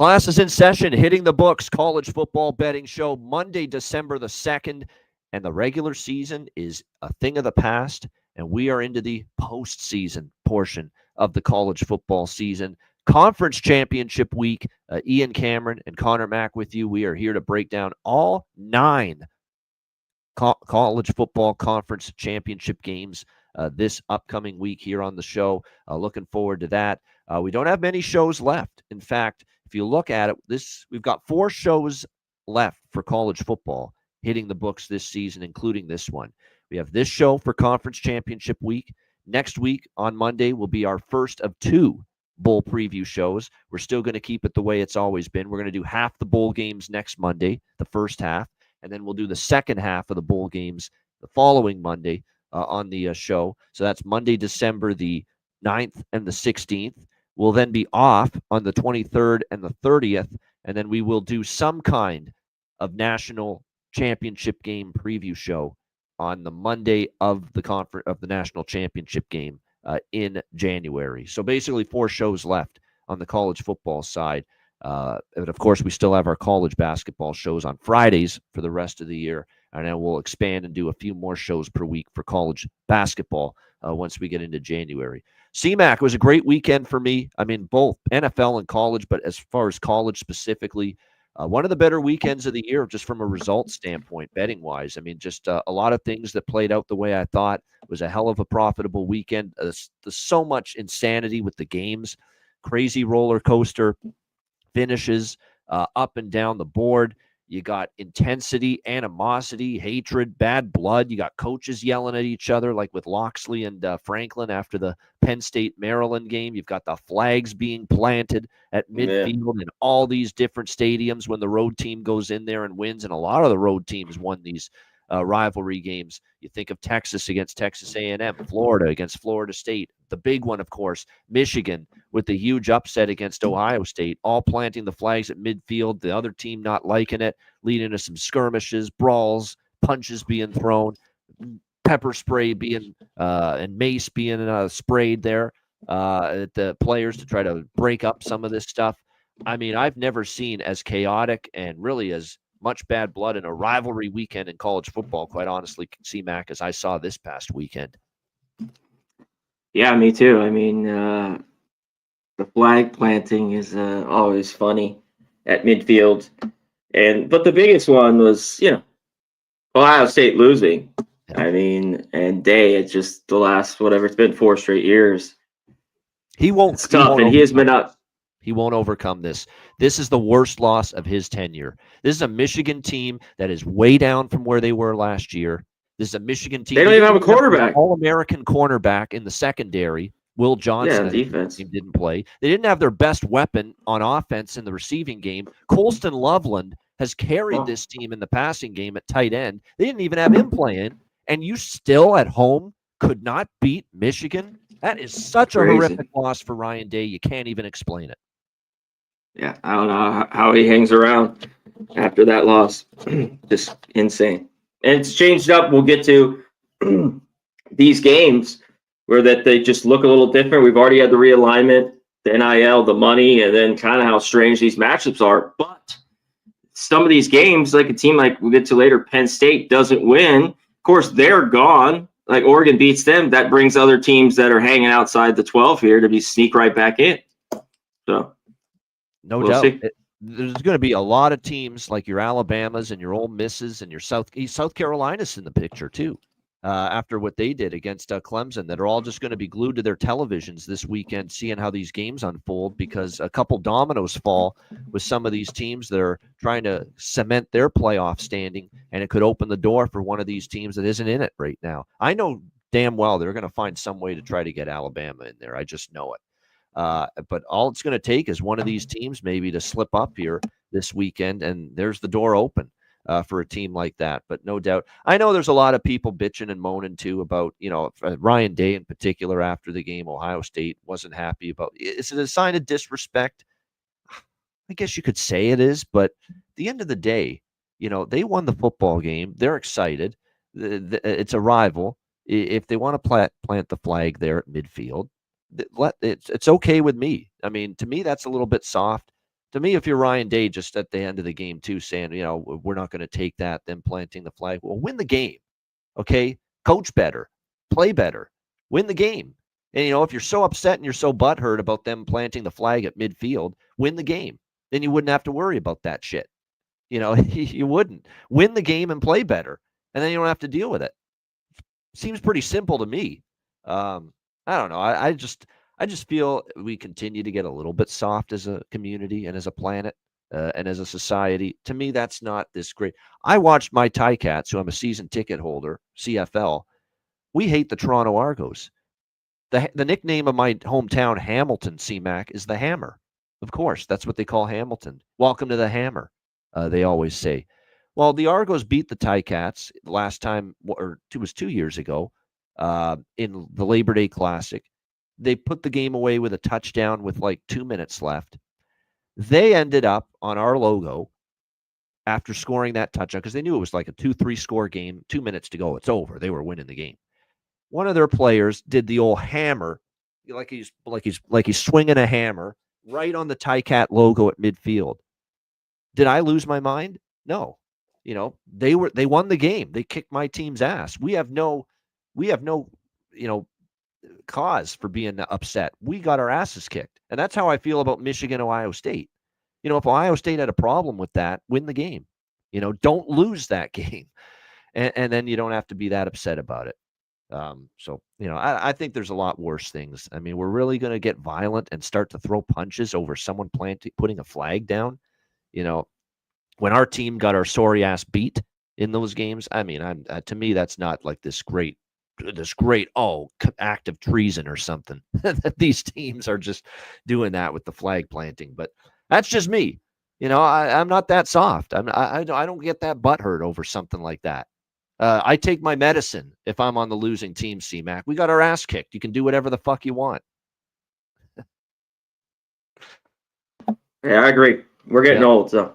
Class is in session, hitting the books, college football betting show, Monday, December the 2nd, and the regular season is a thing of the past, and we are into the postseason portion of the college football season. Conference championship week, Ian Cameron and Connor Mack with you. We are here to break down all 9 college football conference championship games this upcoming week here on the show. Looking forward to that. We don't have many shows left. In fact, if you look at it, we've got 4 shows left for college football hitting the books this season, including this one. We have this show for Conference Championship Week. Next week on Monday will be our first of 2 bowl preview shows. We're still going to keep it the way it's always been. We're going to do half the bowl games next Monday, the first half, and then we'll do the second half of the bowl games the following Monday on the show. So that's Monday, December the 9th and the 16th. We'll then be off on the 23rd and the 30th, and then we will do some kind of national championship game preview show on the Monday of the national championship game in January. So basically 4 shows left on the college football side. And of course, we still have our college basketball shows on Fridays for the rest of the year. And then we'll expand and do a few more shows per week for college basketball once we get into January. CMAC, it was a great weekend for me. I mean, both NFL and college, but as far as college specifically, one of the better weekends of the year, just from a results standpoint, betting-wise. I mean, just a lot of things that played out the way I thought. It was a hell of a profitable weekend. There's so much insanity with the games. Crazy roller coaster finishes up and down the board. You got intensity, animosity, hatred, bad blood. You got coaches yelling at each other, like with Loxley and Franklin after the Penn State-Maryland game. You've got the flags being planted at midfield in all these different stadiums when the road team goes in there and wins. And a lot of the road teams won these rivalry games. You think of Texas against Texas A&M, Florida against Florida State. The big one, of course, Michigan with the huge upset against Ohio State, all planting the flags at midfield, the other team not liking it, leading to some skirmishes, brawls, punches being thrown, pepper spray being and mace being sprayed there at the players to try to break up some of this stuff. I mean, I've never seen as chaotic and really as much bad blood in a rivalry weekend in college football, quite honestly, C-Mac, as I saw this past weekend. Yeah, me too. I mean, the flag planting is always funny at midfield. But the biggest one was, Ohio State losing. I mean, and it's just the last, it's been 4 straight years. He won't. It's tough, and he has been up. He won't overcome this. This is the worst loss of his tenure. This is a Michigan team that is way down from where they were last year. This is a Michigan team. They don't even have a quarterback. All-American cornerback in the secondary. Will Johnson defense didn't play. They didn't have their best weapon on offense in the receiving game. Colston Loveland has carried this team in the passing game at tight end. They didn't even have him playing. And you still at home could not beat Michigan? That is such a horrific loss for Ryan Day. You can't even explain it. Yeah, I don't know how he hangs around after that loss. Just insane. And it's changed up. We'll get to these games where that they just look a little different. We've already had the realignment, the NIL, the money, and then kind of how strange these matchups are. But some of these games, like a team like we'll get to later, Penn State doesn't win. Of course, they're gone. Like Oregon beats them. That brings other teams that are hanging outside the 12 here to sneak right back in. So. No doubt. There's going to be a lot of teams like your Alabamas and your Ole Misses and your South Carolinas in the picture too, after what they did against Clemson, that are all just going to be glued to their televisions this weekend, seeing how these games unfold, because a couple dominoes fall with some of these teams that are trying to cement their playoff standing, and it could open the door for one of these teams that isn't in it right now. I know damn well they're going to find some way to try to get Alabama in there. I just know it. But all it's going to take is one of these teams maybe to slip up here this weekend, and there's the door open for a team like that. But no doubt, I know there's a lot of people bitching and moaning too about, Ryan Day in particular after the game. Ohio State wasn't happy about. Is it a sign of disrespect? I guess you could say it is, but at the end of the day, they won the football game. They're excited. It's a rival. If they want to plant the flag there at midfield, it's okay with me. I mean, to me, that's a little bit soft. To me, if you're Ryan Day just at the end of the game too, saying, we're not going to take that, them planting the flag. Well, win the game, okay? Coach better, play better, win the game. And, if you're so upset and you're so butthurt about them planting the flag at midfield, win the game. Then you wouldn't have to worry about that shit. You wouldn't. Win the game and play better, and then you don't have to deal with it. Seems pretty simple to me. I don't know. I just feel we continue to get a little bit soft as a community and as a planet and as a society. To me, that's not this great. I watched my Ticats, who I'm a season ticket holder, CFL. We hate the Toronto Argos. The nickname of my hometown, Hamilton, CMAC, is the Hammer. Of course, that's what they call Hamilton. Welcome to the Hammer, they always say. Well, the Argos beat the Ticats last time, or it was 2 years ago, in the Labor Day Classic. They put the game away with a touchdown with like 2 minutes left. They ended up on our logo after scoring that touchdown because they knew it was like a 2-3 score game, 2 minutes to go. It's over. They were winning the game. One of their players did the old hammer, like he's swinging a hammer right on the Ticat logo at midfield. Did I lose my mind? No. They won the game. They kicked my team's ass. We have no, cause for being upset. We got our asses kicked. And that's how I feel about Michigan, Ohio State. If Ohio State had a problem with that, win the game. Don't lose that game. And then you don't have to be that upset about it. I think there's a lot worse things. I mean, we're really going to get violent and start to throw punches over someone putting a flag down. When our team got our sorry ass beat in those games, I mean, to me, that's not like this great act of treason or something. These teams are just doing that with the flag planting, but that's just me. I'm not that soft. I don't get that butthurt over something like that. I take my medicine if I'm on the losing team, CMAC. We got our ass kicked. You can do whatever the fuck you want. Yeah, I agree. We're getting old, so.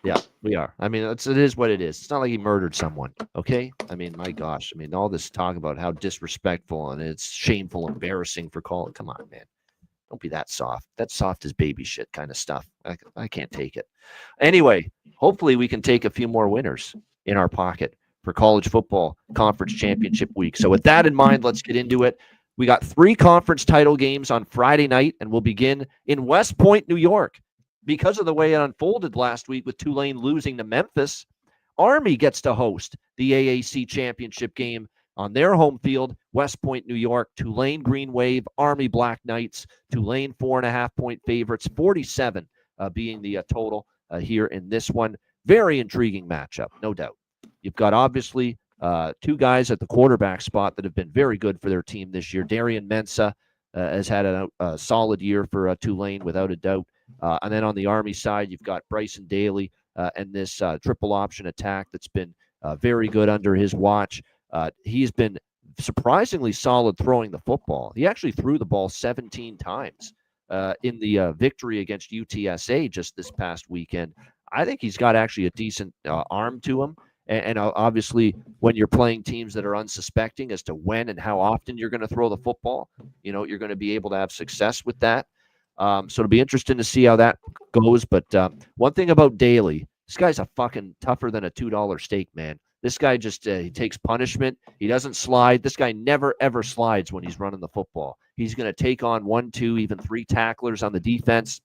Yeah, we are. I mean, it is what it is. It's not like he murdered someone, okay? I mean, my gosh. I mean, all this talk about how disrespectful and it's shameful, embarrassing for calling. Come on, man. Don't be that soft. That's soft as baby shit kind of stuff. I can't take it. Anyway, hopefully we can take a few more winners in our pocket for college football conference championship week. So with that in mind, let's get into it. We got 3 conference title games on Friday night, and we'll begin in West Point, New York. Because of the way it unfolded last week with Tulane losing to Memphis, Army gets to host the AAC championship game on their home field, West Point, New York. Tulane Green Wave, Army Black Knights. Tulane 4.5-point favorites, 47 being the total here in this one. Very intriguing matchup, no doubt. You've got obviously 2 guys at the quarterback spot that have been very good for their team this year. Darian Mensah has had a solid year for Tulane, without a doubt. And then on the Army side, you've got Bryson Daly and this triple option attack that's been very good under his watch. He's been surprisingly solid throwing the football. He actually threw the ball 17 times in the victory against UTSA just this past weekend. I think he's got actually a decent arm to him. And obviously, when you're playing teams that are unsuspecting as to when and how often you're going to throw the football, you're going to be able to have success with that. So it'll be interesting to see how that goes. But one thing about Daly, this guy's a fucking tougher than a $2 steak, man. This guy just he takes punishment. He doesn't slide. This guy never, ever slides when he's running the football. He's going to take on 1, 2, even 3 tacklers on the defense,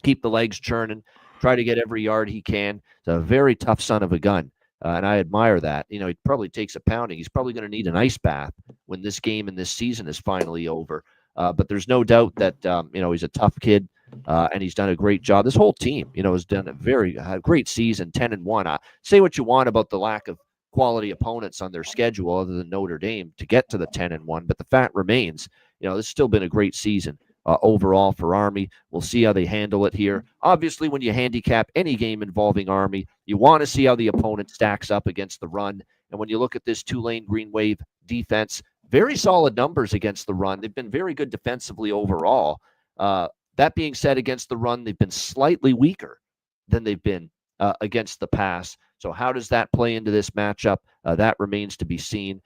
keep the legs churning, try to get every yard he can. It's a very tough son of a gun. And I admire that. He probably takes a pounding. He's probably going to need an ice bath when this game and this season is finally over. But there's no doubt that, he's a tough kid and he's done a great job. This whole team, has done a great season, 10-1. Say what you want about the lack of quality opponents on their schedule other than Notre Dame to get to the 10-1. But the fact remains, this has still been a great season overall for Army. We'll see how they handle it here. Obviously, when you handicap any game involving Army, you want to see how the opponent stacks up against the run. And when you look at this Tulane Green Wave defense, very solid numbers against the run. They've been very good defensively overall. That being said, against the run, they've been slightly weaker than they've been against the pass. So how does that play into this matchup? That remains to be seen.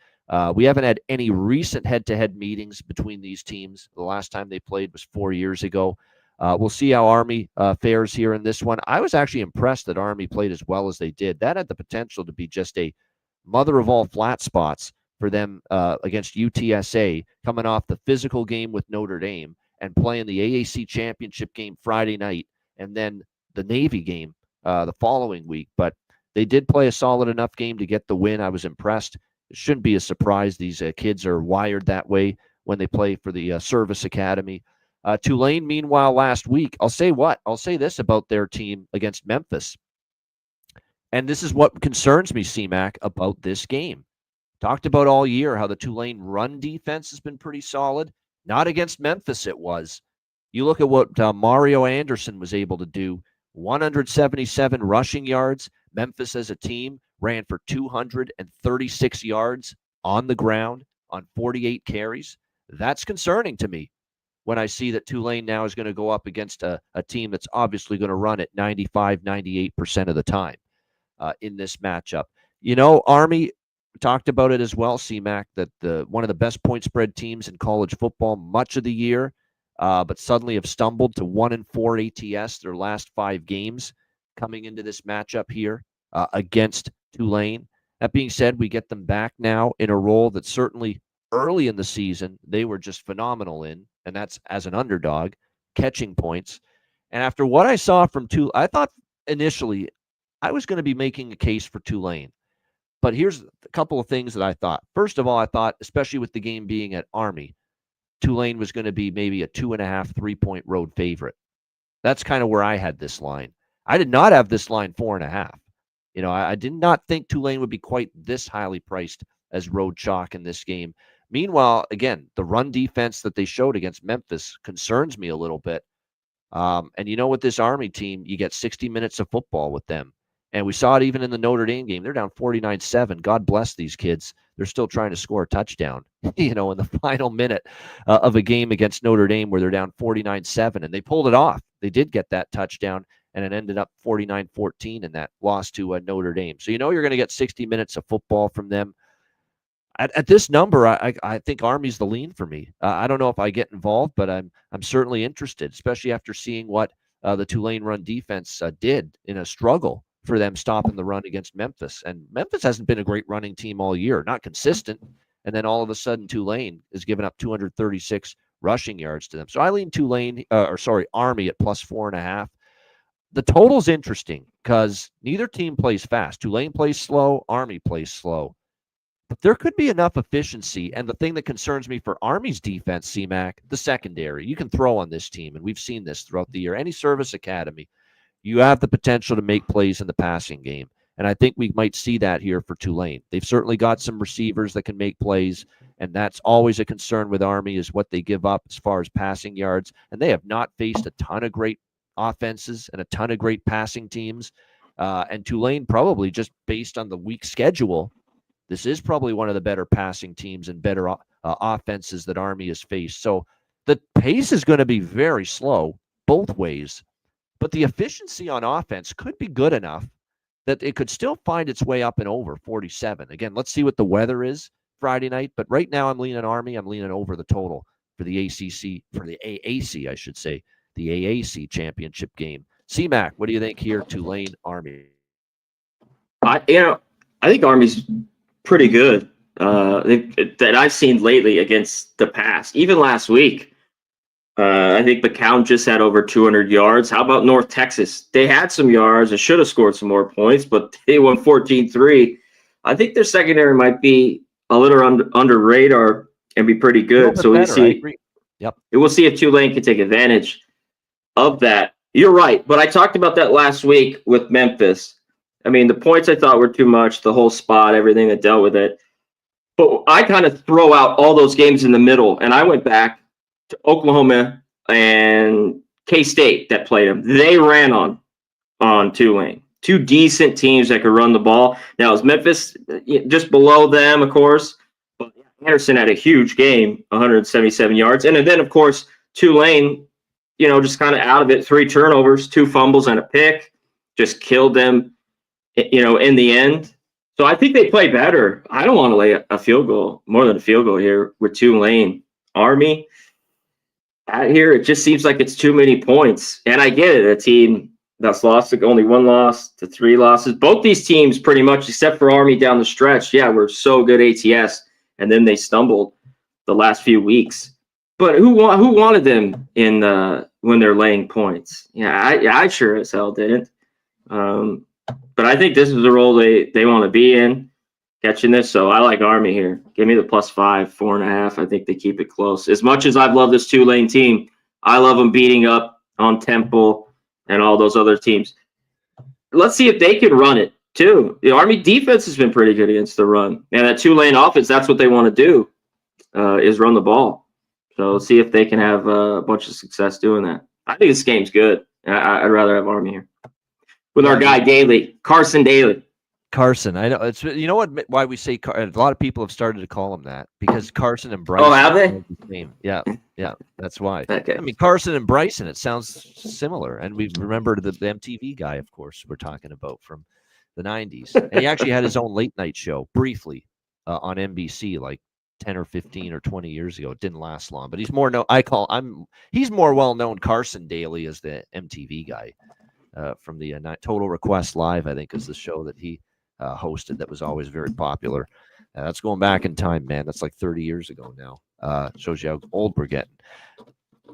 We haven't had any recent head-to-head meetings between these teams. The last time they played was 4 years ago. We'll see how Army fares here in this one. I was actually impressed that Army played as well as they did. That had the potential to be just a mother of all flat spots for them against UTSA, coming off the physical game with Notre Dame and playing the AAC championship game Friday night, and then the Navy game the following week. But they did play a solid enough game to get the win. I was impressed. It shouldn't be a surprise. These kids are wired that way when they play for the service academy. Tulane, meanwhile, last week, I'll say this about their team against Memphis. And this is what concerns me, CMAC, about this game. Talked about all year how the Tulane run defense has been pretty solid. Not against Memphis, it was. You look at what Mario Anderson was able to do. 177 rushing yards. Memphis as a team ran for 236 yards on the ground on 48 carries. That's concerning to me when I see that Tulane now is going to go up against a team that's obviously going to run it 95, 98% of the time in this matchup. You know, Army talked about it as well, CMAC, that one of the best point spread teams in college football much of the year, but suddenly have stumbled to 1-4 ATS their last 5 games coming into this matchup here against Tulane. That being said, we get them back now in a role that certainly early in the season they were just phenomenal in, and that's as an underdog, catching points. And after what I saw from Tulane, I thought initially I was going to be making a case for Tulane. But here's a couple of things that I thought. First of all, I thought, especially with the game being at Army, Tulane was going to be maybe a 2.5, 3-point road favorite. That's kind of where I had this line. I did not have this line 4.5. You know, I did not think Tulane would be quite this highly priced as road chalk in this game. Meanwhile, again, the run defense that they showed against Memphis concerns me a little bit. And you know, with this Army team, you get 60 minutes of football with them. And we saw it even in the Notre Dame game. They're down 49-7. God bless these kids. They're still trying to score a touchdown, you know, in the final minute of a game against Notre Dame where they're down 49-7. And they pulled it off. They did get that touchdown, and it ended up 49-14 in that loss to Notre Dame. So you know you're going to get 60 minutes of football from them. At this number, I think Army's the lean for me. I don't know if I get involved, but I'm certainly interested, especially after seeing what the Tulane run defense did in a struggle for them stopping the run against Memphis. And Memphis hasn't been a great running team all year, not consistent. And then all of a sudden, Tulane is giving up 236 rushing yards to them. So I lean Army at plus 4.5. The total's interesting because neither team plays fast. Tulane plays slow, Army plays slow. But there could be enough efficiency. And the thing that concerns me for Army's defense, CMAC, the secondary. You can throw on this team, and we've seen this throughout the year. Any service academy, you have the potential to make plays in the passing game. And I think we might see that here for Tulane. They've certainly got some receivers that can make plays, and that's always a concern with Army is what they give up as far as passing yards. And they have not faced a ton of great offenses and a ton of great passing teams. And Tulane probably just based on the weak schedule, this is probably one of the better passing teams and better offenses that Army has faced. So the pace is going to be very slow both ways. But the efficiency on offense could be good enough that it could still find its way up and over 47. Again, let's see what the weather is Friday night. But right now I'm leaning Army. I'm leaning over the total for the AAC, I should say, the AAC championship game. CMAC, what do you think here, Tulane, Army? I think Army's pretty good that I've seen lately against the past. Even last week, I think McCown just had over 200 yards. How about North Texas? They had some yards. They should have scored some more points, but they won 14-3. I think their secondary might be a little under radar and be pretty good. So we'll see. Yep. We'll see if Tulane can take advantage of that. You're right, but I talked about that last week with Memphis. I mean, the points I thought were too much, the whole spot, everything that dealt with it. But I kind of throw out all those games in the middle, and I went back to Oklahoma and K-State that played them. They ran on Tulane. Two decent teams that could run the ball. Now, is Memphis just below them, of course? But Anderson had a huge game, 177 yards. And then, of course, Tulane, just kind of out of it, 3 turnovers, 2 fumbles, and a pick. Just killed them, in the end. So I think they play better. I don't want to lay a field goal, more than a field goal here with Tulane. Army, out here, it just seems like it's too many points. And I get it. A team that's lost only one loss to 3 losses. Both these teams, pretty much, except for Army down the stretch, were so good ATS, and then they stumbled the last few weeks. But who wanted them in when they're laying points? I sure as hell didn't. But I think this is the role they want to be in, catching this. So I like Army here. Give me the +5, 4.5. I think they keep it close. As much as I've loved this Tulane team, I love them beating up on Temple and all those other teams. Let's see if they can run it too. The Army defense has been pretty good against the run, and that Tulane offense, that's what they want to do, is run the ball. So let's see if they can have a bunch of success doing that. I think this game's good. I'd rather have Army here with our guy Daly, Carson Daly. Carson, I know it's why we say a lot of people have started to call him that because Carson and Bryson. Oh, have they? Yeah, that's why. Okay. I mean, Carson and Bryson, it sounds similar, and we remember the MTV guy, of course, we're talking about from the '90s, and he actually had his own late night show briefly on NBC, like 10 or 15 or 20 years ago. It didn't last long, but he's more he's more well known. Carson Daly as the MTV guy from the Total Request Live, I think, is the show that he hosted that was always very popular. That's going back in time, man. That's like 30 years ago now. Shows you how old we're getting.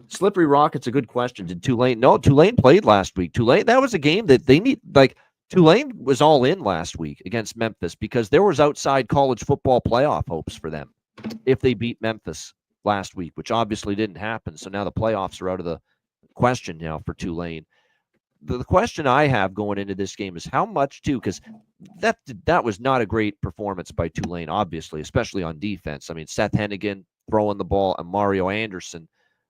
Slippery Rock, it's a good question. Did Tulane? No, Tulane played last week. Tulane, that was a game that they need. Like, Tulane was all in last week against Memphis because there was outside college football playoff hopes for them if they beat Memphis last week, which obviously didn't happen. So now the playoffs are out of the question now for Tulane. The question I have going into this game is how much too, because that was not a great performance by Tulane, obviously, especially on defense. I mean, Seth Hennigan throwing the ball and Mario Anderson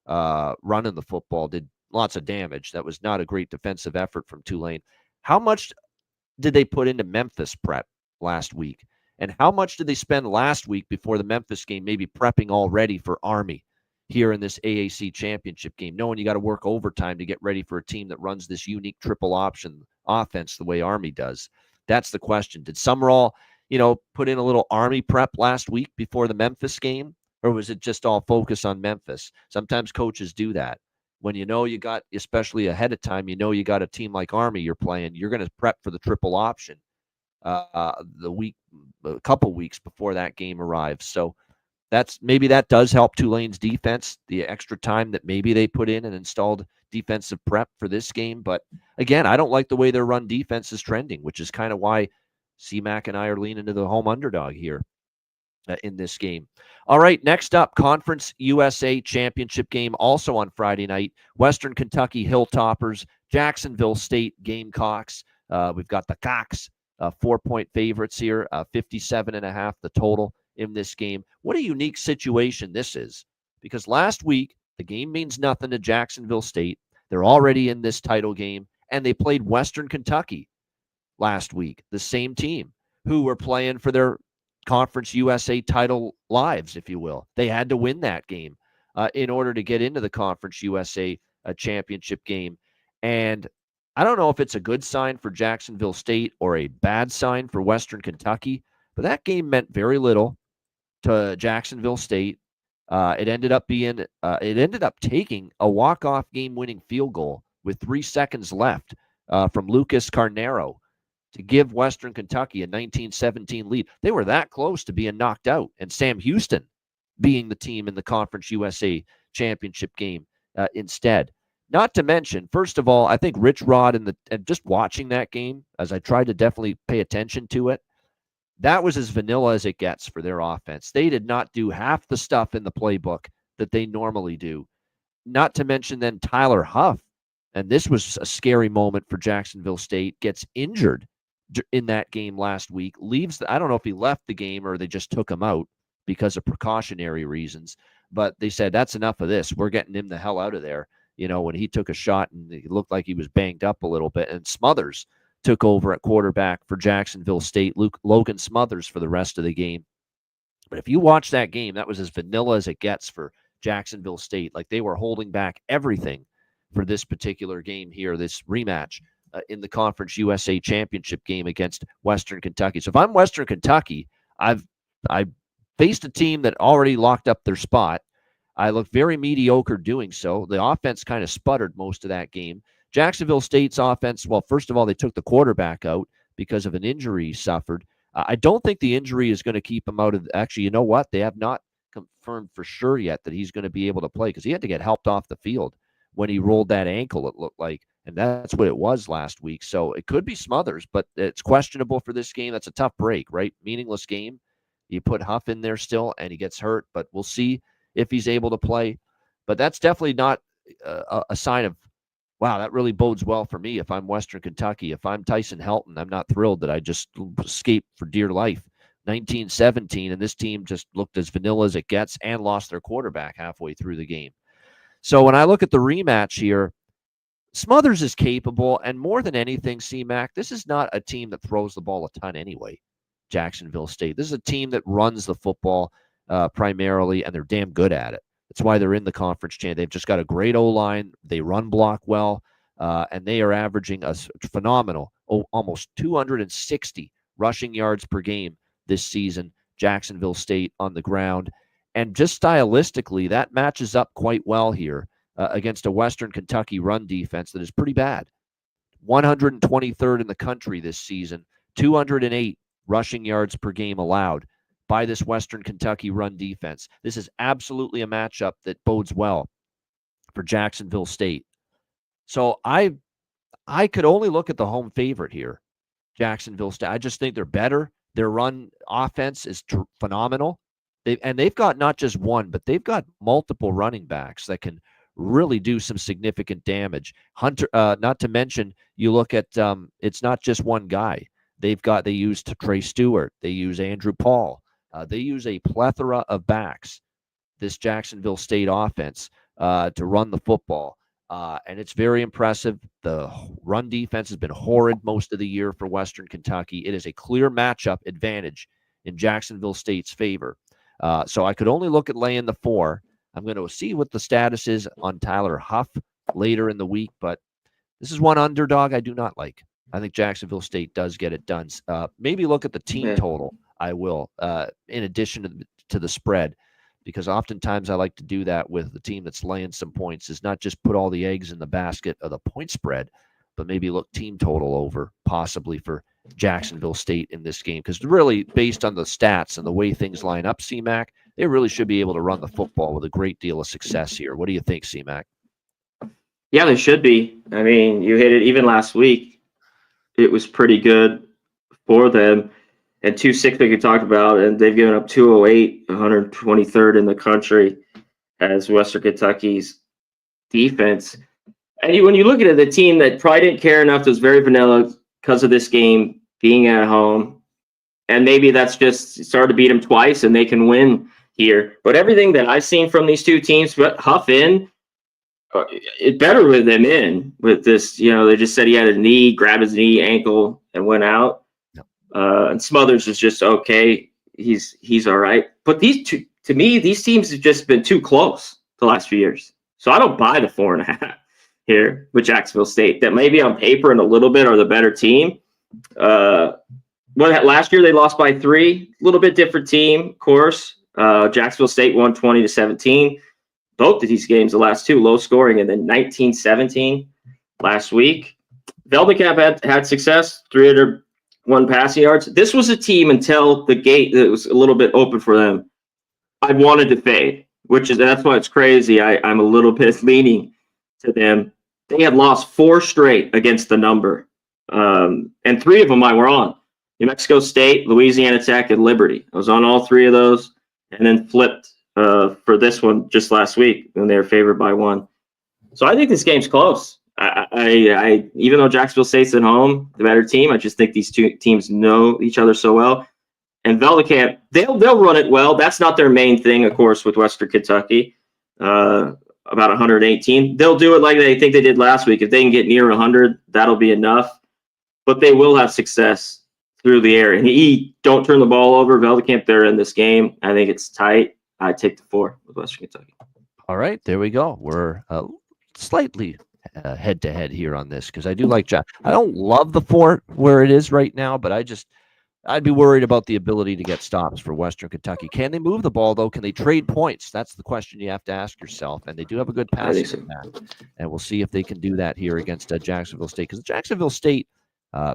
running the football did lots of damage. That was not a great defensive effort from Tulane. How much did they put into Memphis prep last week? And how much did they spend last week before the Memphis game maybe prepping already for Army here in this AAC championship game, knowing you got to work overtime to get ready for a team that runs this unique triple option offense the way Army does? That's the question. Did Summerall, put in a little Army prep last week before the Memphis game, or was it just all focus on Memphis? Sometimes coaches do that. When you got, especially ahead of time, you got a team like Army you're playing, you're going to prep for the triple option a couple weeks before that game arrives. So maybe that does help Tulane's defense, the extra time that maybe they put in and installed defensive prep for this game. But again, I don't like the way their run defense is trending, which is kind of why CMAC and I are leaning to the home underdog here in this game. All right, next up, Conference USA Championship game, also on Friday night. Western Kentucky Hilltoppers, Jacksonville State Gamecocks. We've got the Cocks, 4-point favorites here, 57.5 the total in this game. What a unique situation this is, because last week the game means nothing to Jacksonville State. They're already in this title game, and they played Western Kentucky last week, the same team who were playing for their Conference USA title lives, if you will. They had to win that game in order to get into the Conference USA championship game. And I don't know if it's a good sign for Jacksonville State or a bad sign for Western Kentucky, but that game meant very little to Jacksonville State. It ended up taking a walk-off game-winning field goal with 3 seconds left from Lucas Carnero to give Western Kentucky a 19-17 lead. They were that close to being knocked out, and Sam Houston being the team in the Conference USA championship game instead. Not to mention, first of all, I think Rich Rod and just watching that game, as I tried to definitely pay attention to it, that was as vanilla as it gets for their offense. They did not do half the stuff in the playbook that they normally do. Not to mention then Tyler Huff, and this was a scary moment for Jacksonville State, gets injured in that game last week, I don't know if he left the game or they just took him out because of precautionary reasons, but they said, that's enough of this. We're getting him the hell out of there. When he took a shot and it looked like he was banged up a little bit, and Smothers took over at quarterback for Jacksonville State, Logan Smothers, for the rest of the game. But if you watch that game, that was as vanilla as it gets for Jacksonville State. Like, they were holding back everything for this particular game here, this rematch in the Conference USA championship game against Western Kentucky. So if I'm Western Kentucky, I faced a team that already locked up their spot. I looked very mediocre doing so. The offense kind of sputtered most of that game. Jacksonville State's offense, well, first of all, they took the quarterback out because of an injury he suffered. I don't think the injury is going to keep him out of. Actually, you know what? They have not confirmed for sure yet that he's going to be able to play because he had to get helped off the field when he rolled that ankle, it looked like. And that's what it was last week. So it could be Smothers, but it's questionable for this game. That's a tough break, right? Meaningless game. You put Huff in there still, and he gets hurt, but we'll see if he's able to play. But that's definitely not a sign of, wow, that really bodes well for me if I'm Western Kentucky. If I'm Tyson Helton, I'm not thrilled that I just escaped for dear life. 19-17, and this team just looked as vanilla as it gets and lost their quarterback halfway through the game. So when I look at the rematch here, Smothers is capable, and more than anything, C-Mac, this is not a team that throws the ball a ton anyway, Jacksonville State. This is a team that runs the football primarily, and they're damn good at it. That's why they're in the conference chain. They've just got a great O-line. They run block well, and they are averaging a phenomenal, almost 260 rushing yards per game this season, Jacksonville State on the ground. And just stylistically, that matches up quite well here against a Western Kentucky run defense that is pretty bad. 123rd in the country this season, 208 rushing yards per game allowed by this Western Kentucky run defense. This is absolutely a matchup that bodes well for Jacksonville State. So I could only look at the home favorite here, Jacksonville State. I just think they're better. Their run offense is phenomenal. They've got not just one, but they've got multiple running backs that can really do some significant damage. Hunter, not to mention, you look at it's not just one guy. They use Trey Stewart. They use Andrew Paul. They use a plethora of backs, this Jacksonville State offense, to run the football. And it's very impressive. The run defense has been horrid most of the year for Western Kentucky. It is a clear matchup advantage in Jacksonville State's favor. So I could only look at laying the 4. I'm going to see what the status is on Tyler Huff later in the week, but this is one underdog I do not like. I think Jacksonville State does get it done. Maybe look at the team total. I will, in addition to the spread, because oftentimes I like to do that with the team that's laying some points, is not just put all the eggs in the basket of the point spread, but maybe look team total over possibly for Jacksonville State in this game. Because really, based on the stats and the way things line up, C-Mac, they really should be able to run the football with a great deal of success here. What do you think, C-Mac? Yeah, they should be. I mean, you hit it even last week. It was pretty good for them. And 2-6 we could talk about, and they've given up 208, 123rd in the country as Western Kentucky's defense. And when you look at it, the team that probably didn't care enough, was very vanilla because of this game being at home. And maybe that's just started to beat them twice and they can win here. But everything that I've seen from these two teams, but Huff in, it better with them in with this. They just said he had a knee, grabbed his knee, ankle, and went out. And Smothers is just okay. He's all right. But these two, to me, these teams have just been too close the last few years. So I don't buy the 4.5 here with Jacksonville State. That maybe on paper and a little bit are the better team. Last year they lost by 3. A little bit different team, of course. Jacksonville State won 20-17. Both of these games, the last 2, low scoring, and then 19-17 last week. Veldecamp had success, 301 passing yards. This was a team until the gate that was a little bit open for them. I wanted to fade, that's why it's crazy. I'm a little bit leaning to them. They had lost 4 straight against the number, and 3 of them I were on. New Mexico State, Louisiana Tech, and Liberty. I was on all 3 of those, and then flipped for this one just last week when they were favored by 1. So I think this game's close. I even though Jacksonville State's at home, the better team, I just think these two teams know each other so well. And Veldecamp, they'll run it well. That's not their main thing, of course, with Western Kentucky. About 118. They'll do it like they think they did last week. If they can get near 100, that'll be enough. But they will have success through the air. And don't turn the ball over. Veldecamp, they're in this game. I think it's tight. I take the 4 with Western Kentucky. All right, there we go. We're slightly head-to-head here on this because I do like Jack. I don't love the 4 where it is right now, but I just I'd be worried about the ability to get stops for Western Kentucky. Can they move the ball, though? Can they trade points? That's the question you have to ask yourself. And they do have a good I think passing so. attack. And we'll see if they can do that here against Jacksonville State. Because Jacksonville State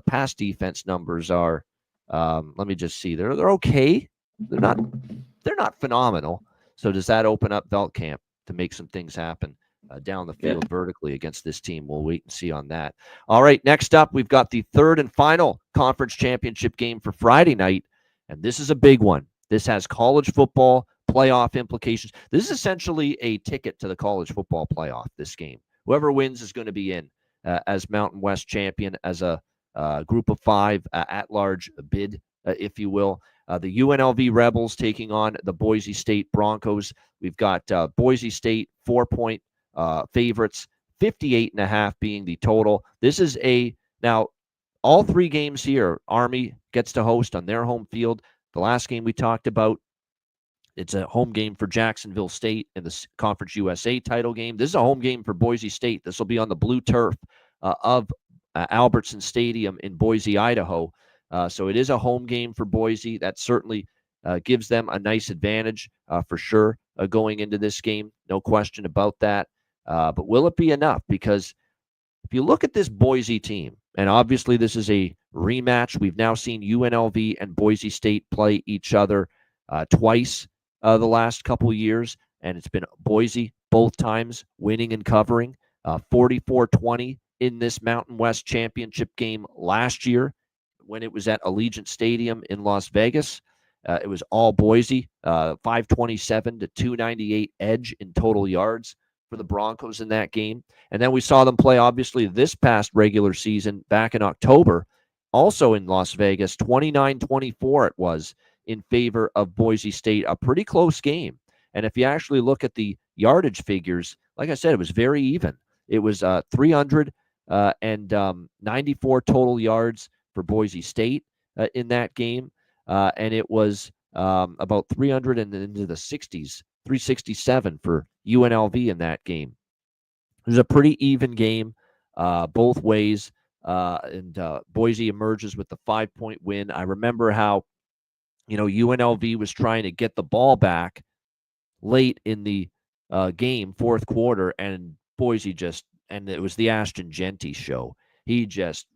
pass defense numbers are, let me just see, they're okay. They're not phenomenal. So does that open up Veltkamp to make some things happen down the field vertically against this team? We'll wait and see on that. All right, next up, we've got the third and final conference championship game for Friday night, and this is a big one. This has college football playoff implications. This is essentially a ticket to the college football playoff, this game. Whoever wins is going to be in as Mountain West champion, as a group of five at-large bid, if you will. The UNLV Rebels taking on the Boise State Broncos. We've got Boise State 4-point favorites, 58.5 being the total. This is now all three games here, Army gets to host on their home field. The last game we talked about, it's a home game for Jacksonville State in the Conference USA title game. This is a home game for Boise State. This will be on the blue turf of Albertson Stadium in Boise, Idaho. So it is a home game for Boise. That certainly gives them a nice advantage for sure going into this game. No question about that. But will it be enough? Because if you look at this Boise team, and obviously this is a rematch, we've now seen UNLV and Boise State play each other twice the last couple years, and it's been Boise both times winning and covering 44-20 in this Mountain West championship game last year when it was at Allegiant Stadium in Las Vegas. It was all Boise, 527 to 298 edge in total yards for the Broncos in that game. And then we saw them play, obviously, this past regular season back in October, also in Las Vegas, 29-24 it was in favor of Boise State, a pretty close game. And if you actually look at the yardage figures, like I said, it was very even. It was 394 total yards for Boise State in that game, and it was about 300 and into the 60s, 367 for UNLV in that game. It was a pretty even game both ways, and Boise emerges with the 5-point win. I remember how, UNLV was trying to get the ball back late in the game, fourth quarter, and Boise and it was the Ashton Genty show. He just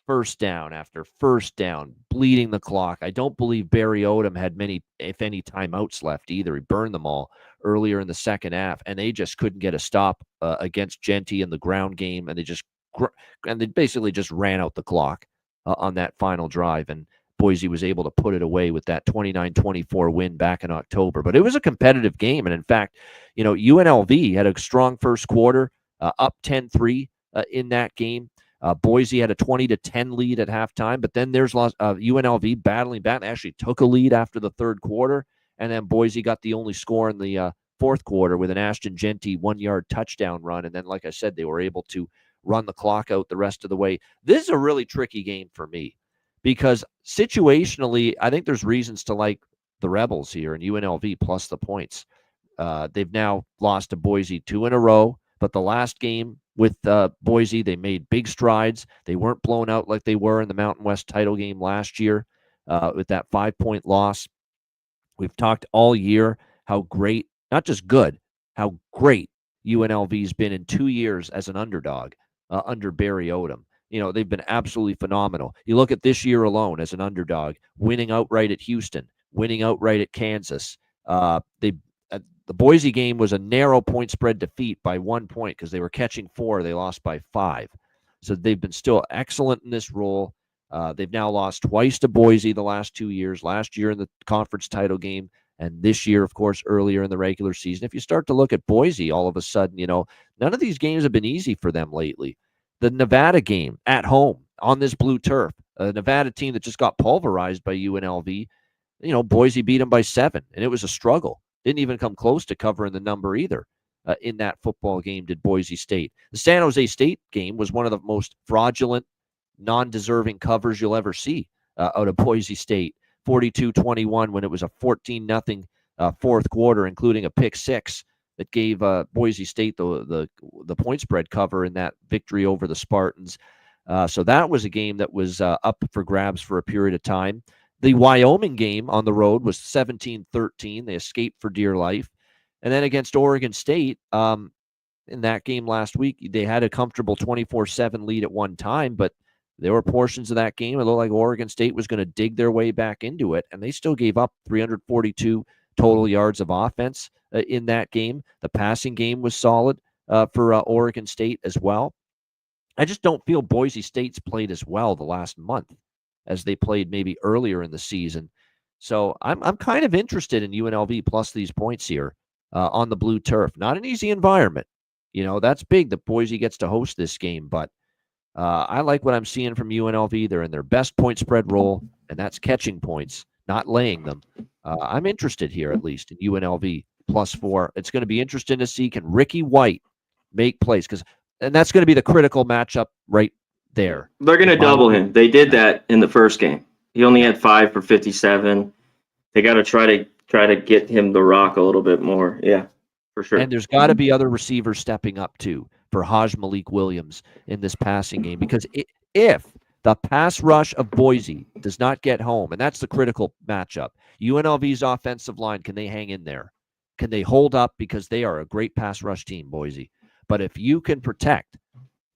first down after first down, bleeding the clock. I don't believe Barry Odom had many, if any, timeouts left either. He burned them all earlier in the second half, and they just couldn't get a stop against Genty in the ground game, and they basically just ran out the clock on that final drive, and Boise was able to put it away with that 29-24 win back in October. But it was a competitive game, and in fact, UNLV had a strong first quarter, up 10-3 in that game. Boise had a 20-10 lead at halftime, but then there's UNLV battling back. They actually took a lead after the third quarter, and then Boise got the only score in the fourth quarter with an Ashton Genty 1-yard touchdown run. And then, like I said, they were able to run the clock out the rest of the way. This is a really tricky game for me because situationally, I think there's reasons to like the Rebels here and UNLV plus the points. They've now lost to Boise 2 in a row, but the last game with Boise, they made big strides. They weren't blown out like they were in the Mountain West title game last year with that 5-point loss. We've talked all year how great, not just good, how great UNLV's been in 2 years as an underdog under Barry Odom. They've been absolutely phenomenal. You look at this year alone as an underdog, winning outright at Houston, winning outright at Kansas. The Boise game was a narrow point spread defeat by 1 point because they were catching 4. They lost by 5. So they've been still excellent in this role. They've now lost twice to Boise the last 2 years, last year in the conference title game, and this year, of course, earlier in the regular season. If you start to look at Boise, all of a sudden, none of these games have been easy for them lately. The Nevada game at home on this blue turf, a Nevada team that just got pulverized by UNLV, Boise beat them by 7, and it was a struggle. Didn't even come close to covering the number either in that football game did Boise State. The San Jose State game was one of the most fraudulent, non-deserving covers you'll ever see out of Boise State. 42-21 when it was a 14-0 fourth quarter, including a pick six that gave Boise State the point spread cover in that victory over the Spartans. So that was a game that was up for grabs for a period of time. The Wyoming game on the road was 17-13. They escaped for dear life. And then against Oregon State, in that game last week, they had a comfortable 24-7 lead at one time, but there were portions of that game it looked like Oregon State was going to dig their way back into it, and they still gave up 342 total yards of offense in that game. The passing game was solid for Oregon State as well. I just don't feel Boise State's played as well the last month as they played maybe earlier in the season. So I'm kind of interested in UNLV plus these points here on the blue turf. Not an easy environment. That's big that Boise gets to host this game, but I like what I'm seeing from UNLV. They're in their best point spread role, and that's catching points, not laying them. I'm interested here, at least, in UNLV +4. It's going to be interesting to see, can Ricky White make plays? And that's going to be the critical matchup right there. They're going to double him. They did that in the first game. He only had 5 for 57. They got to try to get him the rock a little bit more. Yeah, for sure. And there's got to be other receivers stepping up, too, for Haj Malik Williams in this passing game, because if the pass rush of Boise does not get home, and that's the critical matchup, UNLV's offensive line, can they hang in there? Can they hold up? Because they are a great pass rush team, Boise. But if you can protect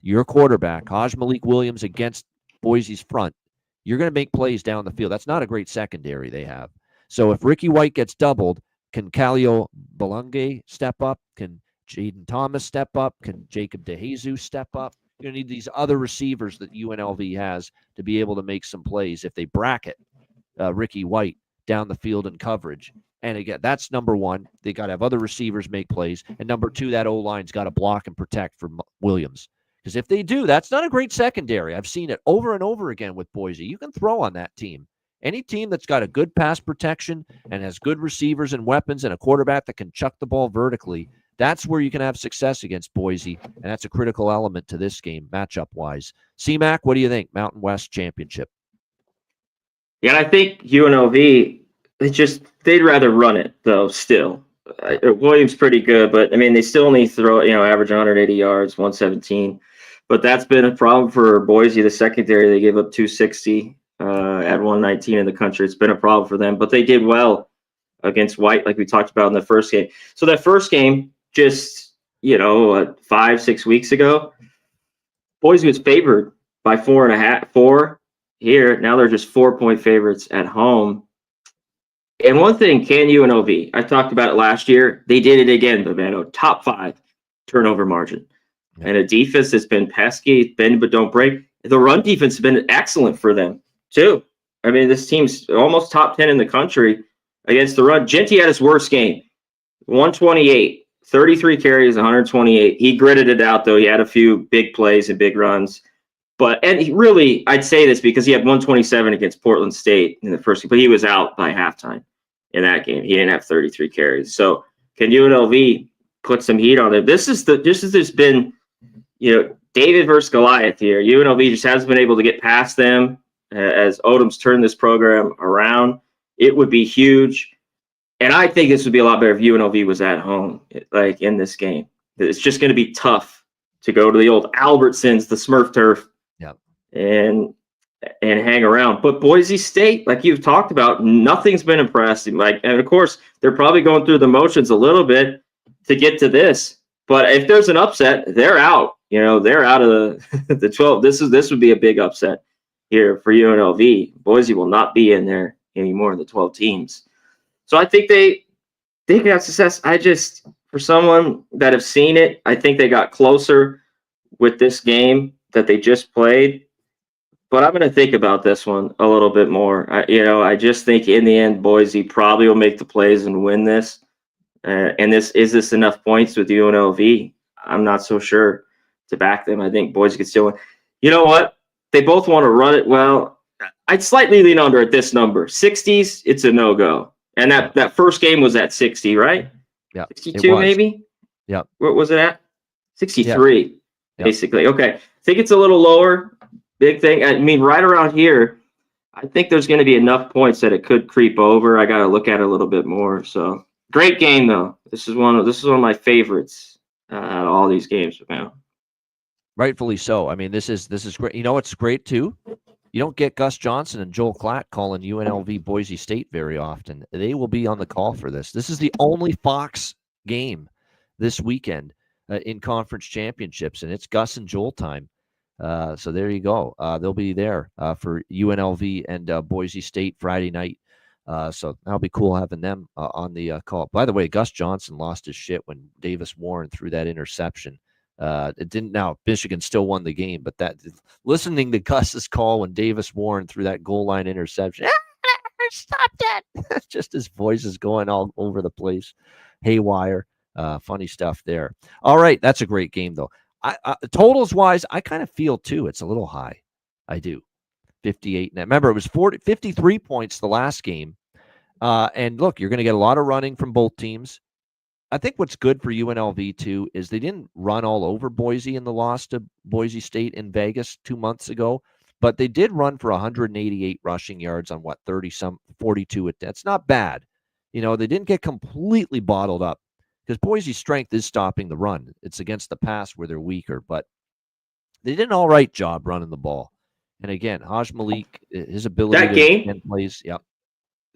your quarterback, Haj Malik Williams, against Boise's front, you're going to make plays down the field. That's not a great secondary they have. So if Ricky White gets doubled, can Kaleo Balunge step up? Can Jaden Thomas step up? Can Jacob DeJesus step up? You're going to need these other receivers that UNLV has to be able to make some plays if they bracket Ricky White down the field in coverage. And again, that's number one. They got to have other receivers make plays. And number two, that O-line's got to block and protect for Williams. Because if they do, that's not a great secondary. I've seen it over and over again with Boise. You can throw on that team. Any team that's got a good pass protection and has good receivers and weapons and a quarterback that can chuck the ball vertically, that's where you can have success against Boise, and that's a critical element to this game, matchup-wise. CMAC, what do you think? Mountain West Championship. Yeah, I think UNLV, they'd rather run it, though, still. Williams pretty good, but, I mean, they still only throw, average 180 yards, 117. But that's been a problem for Boise, the secondary. They gave up 260 at 119 in the country. It's been a problem for them, but they did well against White, like we talked about in the first game. So that first game, just 5-6 weeks ago, Boise was favored by 4 here. Now they're just 4-point favorites at home. And one thing, can UNLV? I talked about it last year. They did it again, Bavano. Top 5 turnover margin. Yeah. And a defense that's been pesky, bend but don't break. The run defense has been excellent for them, too. I mean, this team's almost top 10 in the country against the run. Genty had his worst game, 128, 33 carries, 128. He gritted it out, though. He had a few big plays and big runs. And he really, I'd say this because he had 127 against Portland State in the first game, but he was out by halftime in that game. He didn't have 33 carries. So can UNLV put some heat on it? This has been, David versus Goliath here. UNLV just hasn't been able to get past them as Odom's turned this program around. It would be huge. And I think this would be a lot better if UNLV was at home, like in this game. It's just going to be tough to go to the old Albertsons, the Smurf turf, and hang around. But Boise State, like you've talked about, nothing's been impressive. And of course, they're probably going through the motions a little bit to get to this. But if there's an upset, they're out. They're out of the 12. This would be a big upset here for UNLV. Boise will not be in there anymore in the 12 teams. So I think they got success. For someone that have seen it, I think they got closer with this game that they just played. But I'm going to think about this one a little bit more. I just think in the end, Boise probably will make the plays and win this. And is this enough points with UNLV? I'm not so sure to back them. I think Boise could still win. You know what? They both want to run it well. I'd slightly lean under at this number. 60s, it's a no-go. And that first game was at 60, right? Yeah. 62 maybe? Yeah. What was it at? 63, yeah. Basically. Okay. I think it's a little lower. Big thing. I mean, right around here, I think there's going to be enough points that it could creep over. I got to look at it a little bit more. So great game, though. This is one of my favorites out of all these games, man. Rightfully so. I mean, this is great. What's great too? You don't get Gus Johnson and Joel Klatt calling UNLV Boise State very often. They will be on the call for this. This is the only Fox game this weekend in conference championships, and it's Gus and Joel time. So there you go. They'll be there for UNLV and Boise State Friday night. So that'll be cool having them on the call. By the way, Gus Johnson lost his shit when Davis Warren threw that interception. It didn't. Now Michigan still won the game, but that listening to Gus's call when Davis Warren threw that goal line interception, stop that! Just his voice is going all over the place, haywire. Funny stuff there. All right, that's a great game though. Totals wise, I kind of feel too it's a little high. I do. 58. And remember, it was 53 points the last game. And look, you're going to get a lot of running from both teams. I think what's good for UNLV, too, is they didn't run all over Boise in the loss to Boise State in Vegas 2 months ago, but they did run for 188 rushing yards on 42. That's not bad. They didn't get completely bottled up because Boise's strength is stopping the run. It's against the pass where they're weaker, but they did an all right job running the ball. And again, Haj Malik, his ability to end plays. Yep.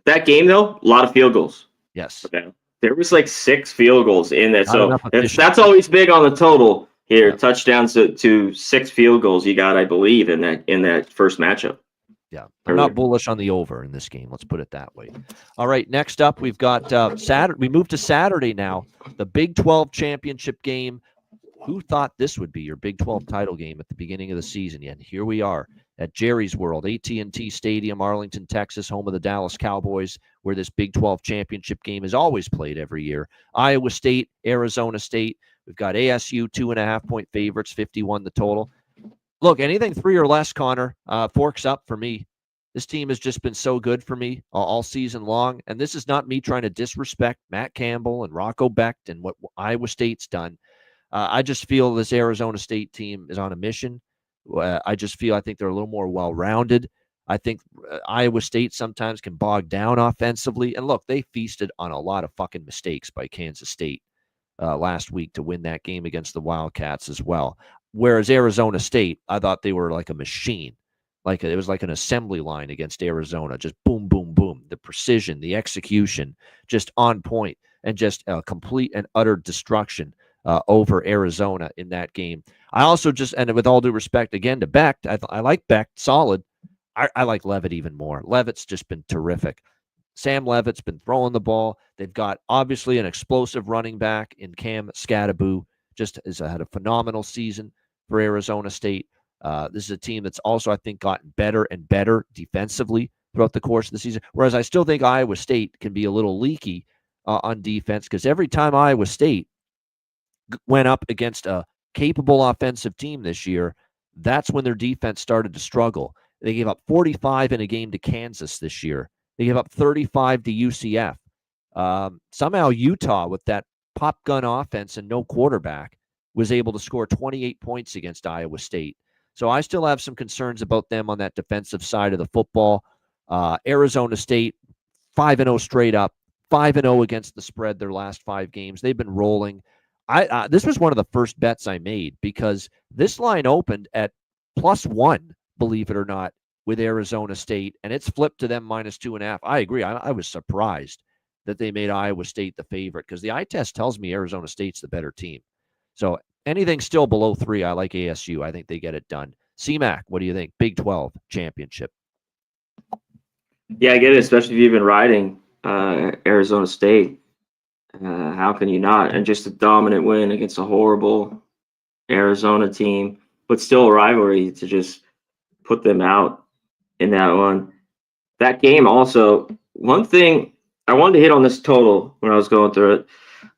That game, though, a lot of field goals. Yes. Okay. There was like 6 field goals in that. So that's always big on the total here. Yep. Touchdowns to 6 field goals you got, I believe, in that first matchup. Yeah. I'm not bullish on the over in this game. Let's put it that way. All right. Next up, we've got Saturday. We moved to Saturday now. The Big 12 championship game. Who thought this would be your Big 12 title game at the beginning of the season? And here we are at Jerry's World, AT&T Stadium, Arlington, Texas, home of the Dallas Cowboys, where this Big 12 championship game is always played every year. Iowa State, Arizona State. We've got ASU 2.5-point favorites, 51 the total. Look, anything 3 or less, Connor, forks up for me. This team has just been so good for me all season long. And this is not me trying to disrespect Matt Campbell and Rocco Becht and what Iowa State's done. I just feel this Arizona State team is on a mission. I think they're a little more well-rounded. I think Iowa State sometimes can bog down offensively. And look, they feasted on a lot of fucking mistakes by Kansas State last week to win that game against the Wildcats as well. Whereas Arizona State, I thought they were like a machine. It was like an assembly line against Arizona. Just boom, boom, boom. The precision, the execution, just on point, and just complete and utter destruction over Arizona in that game. I also and with all due respect, again, to Becht, I like Becht, solid. I like Levitt even more. Levitt's just been terrific. Sam Levitt's been throwing the ball. They've got, obviously, an explosive running back in Cam Skattebo. Just has had a phenomenal season for Arizona State. This is a team that's also, I think, gotten better and better defensively throughout the course of the season, whereas I still think Iowa State can be a little leaky on defense because every time Iowa State went up against a capable offensive team this year, that's when their defense started to struggle. They gave up 45 in a game to Kansas this year. They gave up 35 to UCF. Somehow Utah, with that pop gun offense and no quarterback, was able to score 28 points against Iowa State. So I still have some concerns about them on that defensive side of the football. Arizona State, 5-0 straight up, 5-0 against the spread their last 5 games. They've been rolling. This was one of the first bets I made because this line opened at +1, believe it or not, with Arizona State, and it's flipped to them -2.5. I agree. I was surprised that they made Iowa State the favorite because the eye test tells me Arizona State's the better team. So anything still below 3, I like ASU. I think they get it done. CMAC, what do you think? Big 12 championship. Yeah, I get it, especially if you've been riding Arizona State. How can you not? And just a dominant win against a horrible Arizona team, but still a rivalry to just put them out in that one. That game also, one thing I wanted to hit on this total when I was going through it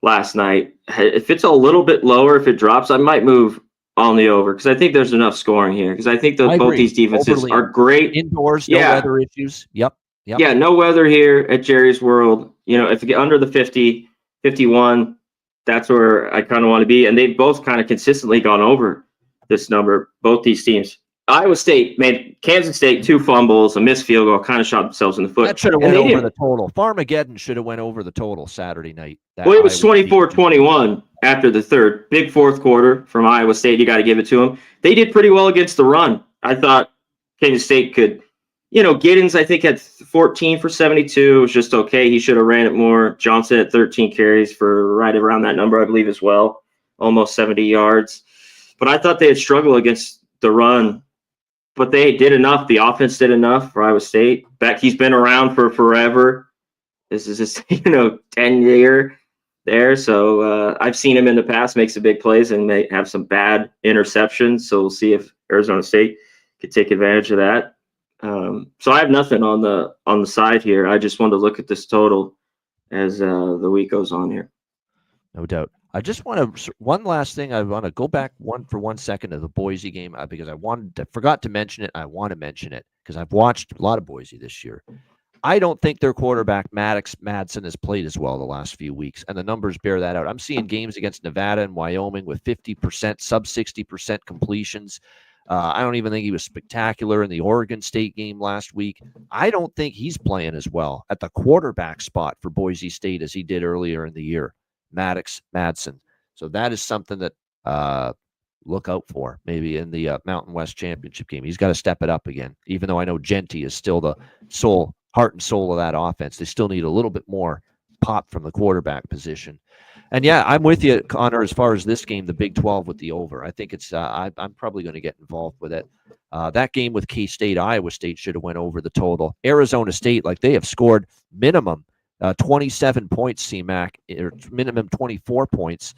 last night. If it's a little bit lower, if it drops, I might move on the over because I think there's enough scoring here because I think both these defenses are great. Indoors, no weather issues. Yep. Yeah, no weather here at Jerry's World. If you get under the 50, 51, that's where I kind of want to be. And they've both kind of consistently gone over this number, both these teams. Iowa State made Kansas State 2 fumbles, a missed field goal, kind of shot themselves in the foot. That should have went over the total. Farmageddon should have went over the total Saturday night. Well, it was 24-21 after the third. Big fourth quarter from Iowa State. You got to give it to them. They did pretty well against the run. I thought Kansas State could, Giddens, I think, had 14 for 72. It was just okay. He should have ran it more. Johnson had 13 carries for right around that number, I believe, as well, almost 70 yards. But I thought they had struggled against the run, but they did enough. The offense did enough for Iowa State. He's been around for forever. This is his, 10-year there. So I've seen him in the past make some big plays and may have some bad interceptions. So we'll see if Arizona State could take advantage of that. So I have nothing on the side here. I just wanted to look at this total as the week goes on here. No doubt. I just want to one last thing. I want to go back for 1 second to the Boise game because I forgot to mention it. I want to mention it because I've watched a lot of Boise this year. I don't think their quarterback Maddox Madsen has played as well the last few weeks, and the numbers bear that out. I'm seeing games against Nevada and Wyoming with 50%, sub 60% completions. I don't even think he was spectacular in the Oregon State game last week. I don't think he's playing as well at the quarterback spot for Boise State as he did earlier in the year. Maddox Madsen. So that is something that look out for maybe in the Mountain West Championship game. He's got to step it up again, even though I know Genty is still the heart and soul of that offense. They still need a little bit more pop from the quarterback position. And yeah, I'm with you, Connor, as far as this game, the Big 12 with the over. I think it's I'm probably going to get involved with it. That game with K-State, Iowa State should have went over the total. Arizona State, like they have scored minimum 27 points, CMAC, or minimum 24 points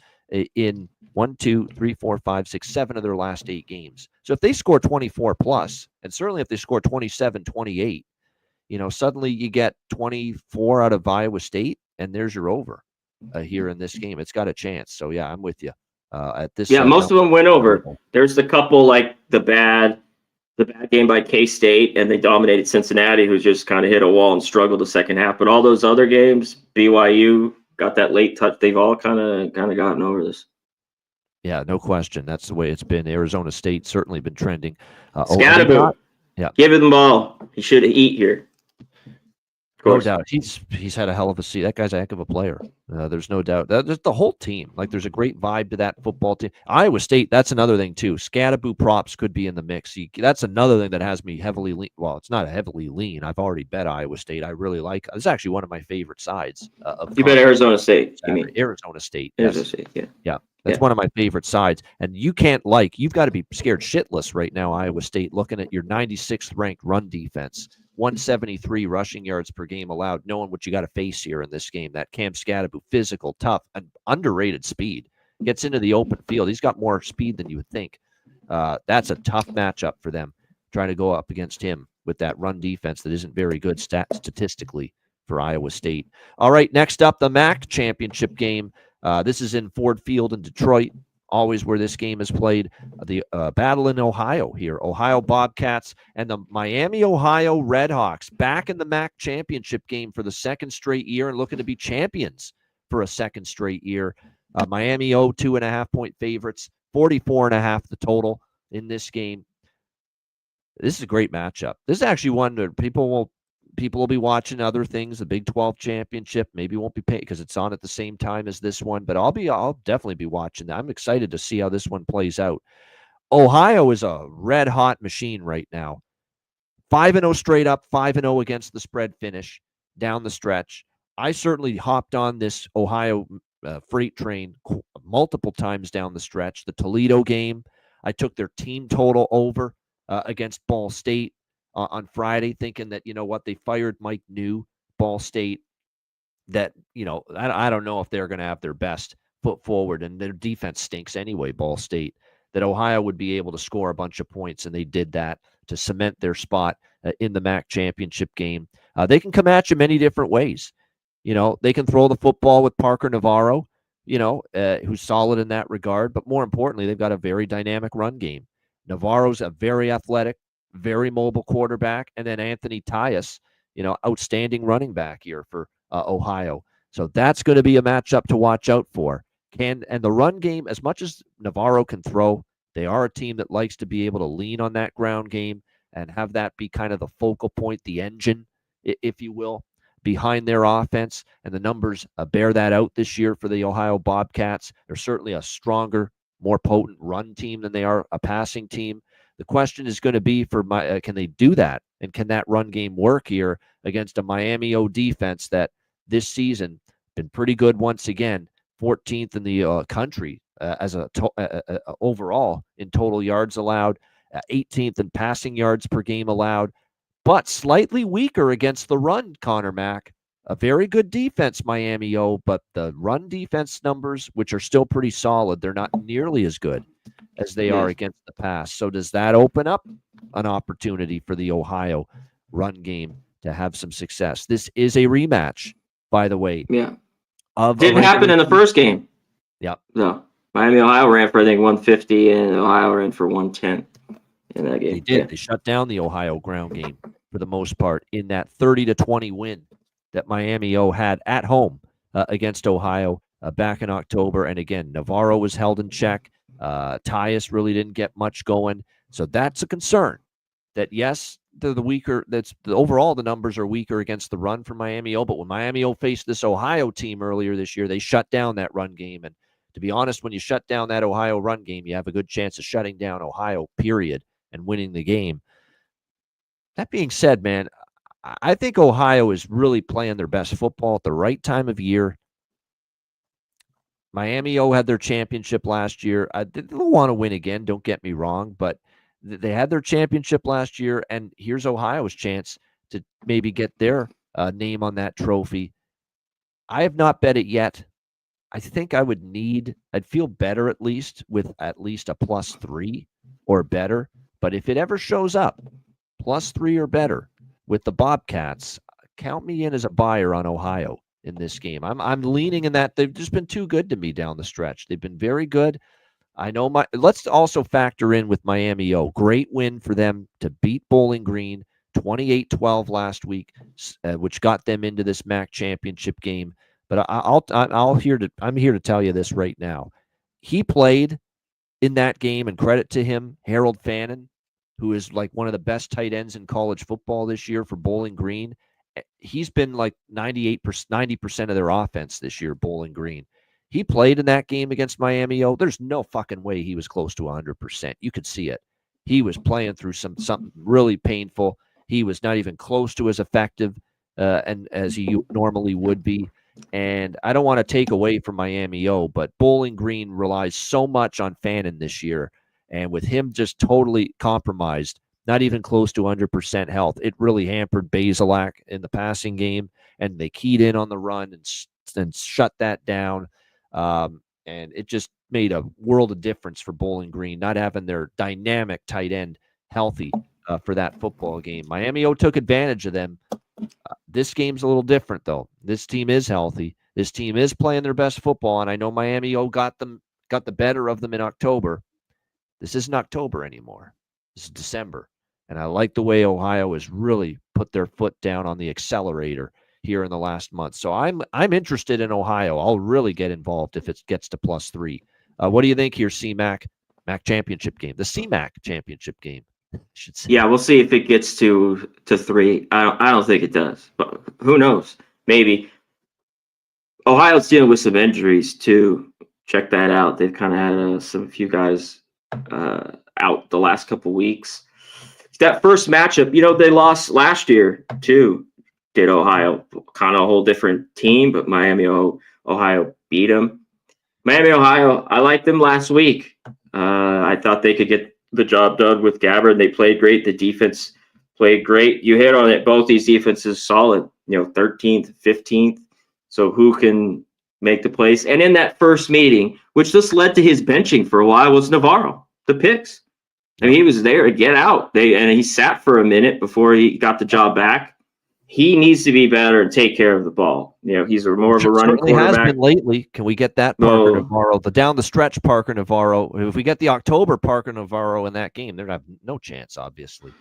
in 1, 2, 3, 4, 5, 6, 7 of their last 8 games. So if they score 24 plus, and certainly if they score 27, 28, suddenly you get 24 out of Iowa State, and there's your over here in this game. It's got a chance. So yeah, I'm with you at this. Yeah, most of them went over. There's the couple like the bad game by K-State, and they dominated Cincinnati, who just kind of hit a wall and struggled the second half. But all those other games, BYU got that late touch. They've all kind of gotten over this. Yeah, no question. That's the way it's been. Arizona State certainly been trending. Scatterbo, give him the ball. He should eat here. No doubt. He's had a hell of a season. That guy's a heck of a player. There's no doubt. There's the whole team. Like, there's a great vibe to that football team. Iowa State, that's another thing, too. Scatterbo props could be in the mix. That's another thing that has me heavily lean. Well, it's not a heavily lean. I've already bet Iowa State. I really like it. It's actually one of my favorite sides. You bet Arizona State, you mean? Arizona State. Arizona State, yeah. Yeah. That's one of my favorite sides. And you've got to be scared shitless right now, Iowa State, looking at your 96th ranked run defense. 173 rushing yards per game allowed, knowing what you got to face here in this game. That Cam Scatterbo, physical, tough, and underrated speed. Gets into the open field. He's got more speed than you would think. That's a tough matchup for them, trying to go up against him with that run defense that isn't very good statistically for Iowa State. All right, next up, the MAC championship game. This is in Ford Field in Detroit, always where this game is played. The battle in Ohio here. Ohio Bobcats and the Miami, Ohio Redhawks back in the MAC championship game for the second straight year and looking to be champions for a second straight year. Miami 2.5-point favorites, 44.5 the total in this game. This is a great matchup. This is actually one that people will be watching other things. The Big 12 championship maybe won't be paid because it's on at the same time as this one, but I'll definitely be watching that. I'm excited to see how this one plays out. Ohio is a red hot machine right now. 5-0 straight up, 5-0 against the spread finish down the stretch. I certainly hopped on this Ohio freight train multiple times down the stretch. The Toledo game, I took their team total over against Ball State on Friday, thinking that, they fired Mike New, Ball State, that, I don't know if they're going to have their best foot forward, and their defense stinks anyway, Ball State, that Ohio would be able to score a bunch of points, and they did that to cement their spot in the MAC championship game. They can come at you many different ways. They can throw the football with Parker Navarro, who's solid in that regard, but more importantly, they've got a very dynamic run game. Navarro's a very athletic, very mobile quarterback, and then Anthony Tyus, outstanding running back here for Ohio. So that's going to be a matchup to watch out for. And the run game, as much as Navarro can throw, they are a team that likes to be able to lean on that ground game and have that be kind of the focal point, the engine, if you will, behind their offense. And the numbers bear that out this year for the Ohio Bobcats. They're certainly a stronger, more potent run team than they are a passing team. The question is going to be can they do that? And can that run game work here against a Miami O defense that this season been pretty good once again, 14th in the country overall in total yards allowed, 18th in passing yards per game allowed, but slightly weaker against the run, Connor Mack. A very good defense, Miami O, but the run defense numbers, which are still pretty solid, they're not nearly as good as they are against the pass. So does that open up an opportunity for the Ohio run game to have some success? This is a rematch, by the way. Yeah. Didn't happen in the first game. Yep. No. Miami, Ohio ran for, I think, 150, and Ohio ran for 110 in that game. They did. Yeah. They shut down the Ohio ground game for the most part in that 30-20 win that Miami O had at home against Ohio back in October. And again, Navarro was held in check. Tyus really didn't get much going. So that's a concern that, yes, they're the weaker. Overall, the numbers are weaker against the run for Miami O. But when Miami O faced this Ohio team earlier this year, they shut down that run game. And to be honest, when you shut down that Ohio run game, you have a good chance of shutting down Ohio, period, and winning the game. That being said, man, I think Ohio is really playing their best football at the right time of year. Miami O had their championship last year. They don't want to win again, don't get me wrong, but they had their championship last year, and here's Ohio's chance to maybe get their name on that trophy. I have not bet it yet. I think I'd feel better at least with at least a +3 or better, but if it ever shows up, +3 or better, with the Bobcats, count me in as a buyer on Ohio in this game. I'm leaning in that. They've just been too good to me down the stretch. They've been very good. I know let's also factor in with Miami O. Great win for them to beat Bowling Green 28-12 last week, which got them into this MAC championship game. But I'm here to tell you this right now. He played in that game, and credit to him, Harold Fannin, who is like one of the best tight ends in college football this year for Bowling Green. He's been like 90% of their offense this year, Bowling Green. He played in that game against Miami O. There's no fucking way he was close to 100%. You could see it. He was playing through something really painful. He was not even close to as effective and as he normally would be. And I don't want to take away from Miami O, but Bowling Green relies so much on Fannin this year. And with him just totally compromised, not even close to 100% health, it really hampered Bazelak in the passing game, and they keyed in on the run and shut that down. And it just made a world of difference for Bowling Green, not having their dynamic tight end healthy for that football game. Miami O took advantage of them. This game's a little different, though. This team is healthy. This team is playing their best football, and I know Miami O got the better of them in October. This isn't October anymore. This is December. And I like the way Ohio has really put their foot down on the accelerator here in the last month. So I'm interested in Ohio. I'll really get involved if it gets to +3. What do you think here, CMAC championship game? The CMAC championship game, I should say. Yeah, we'll see if it gets to 3. I don't think it does, but who knows? Maybe. Ohio's dealing with some injuries too. Check that out. They've kind of had a few guys out the last couple weeks. That first matchup, they lost last year too. Did Ohio, kind of a whole different team, but Ohio beat them. Miami, Ohio, I liked them last week. I thought they could get the job done with Gabbard. They played great. The defense played great. You hit on it. Both these defenses solid, 13th, 15th. So who can make the plays? And in that first meeting, which just led to his benching for a while, was Navarro, the picks. I mean, he was there to get out. And he sat for a minute before he got the job back. He needs to be better and take care of the ball. He's more of a running quarterback. Has been lately. Can we get that Parker Navarro, the down the stretch Parker Navarro? If we get the October Parker Navarro in that game, they're gonna have no chance, obviously.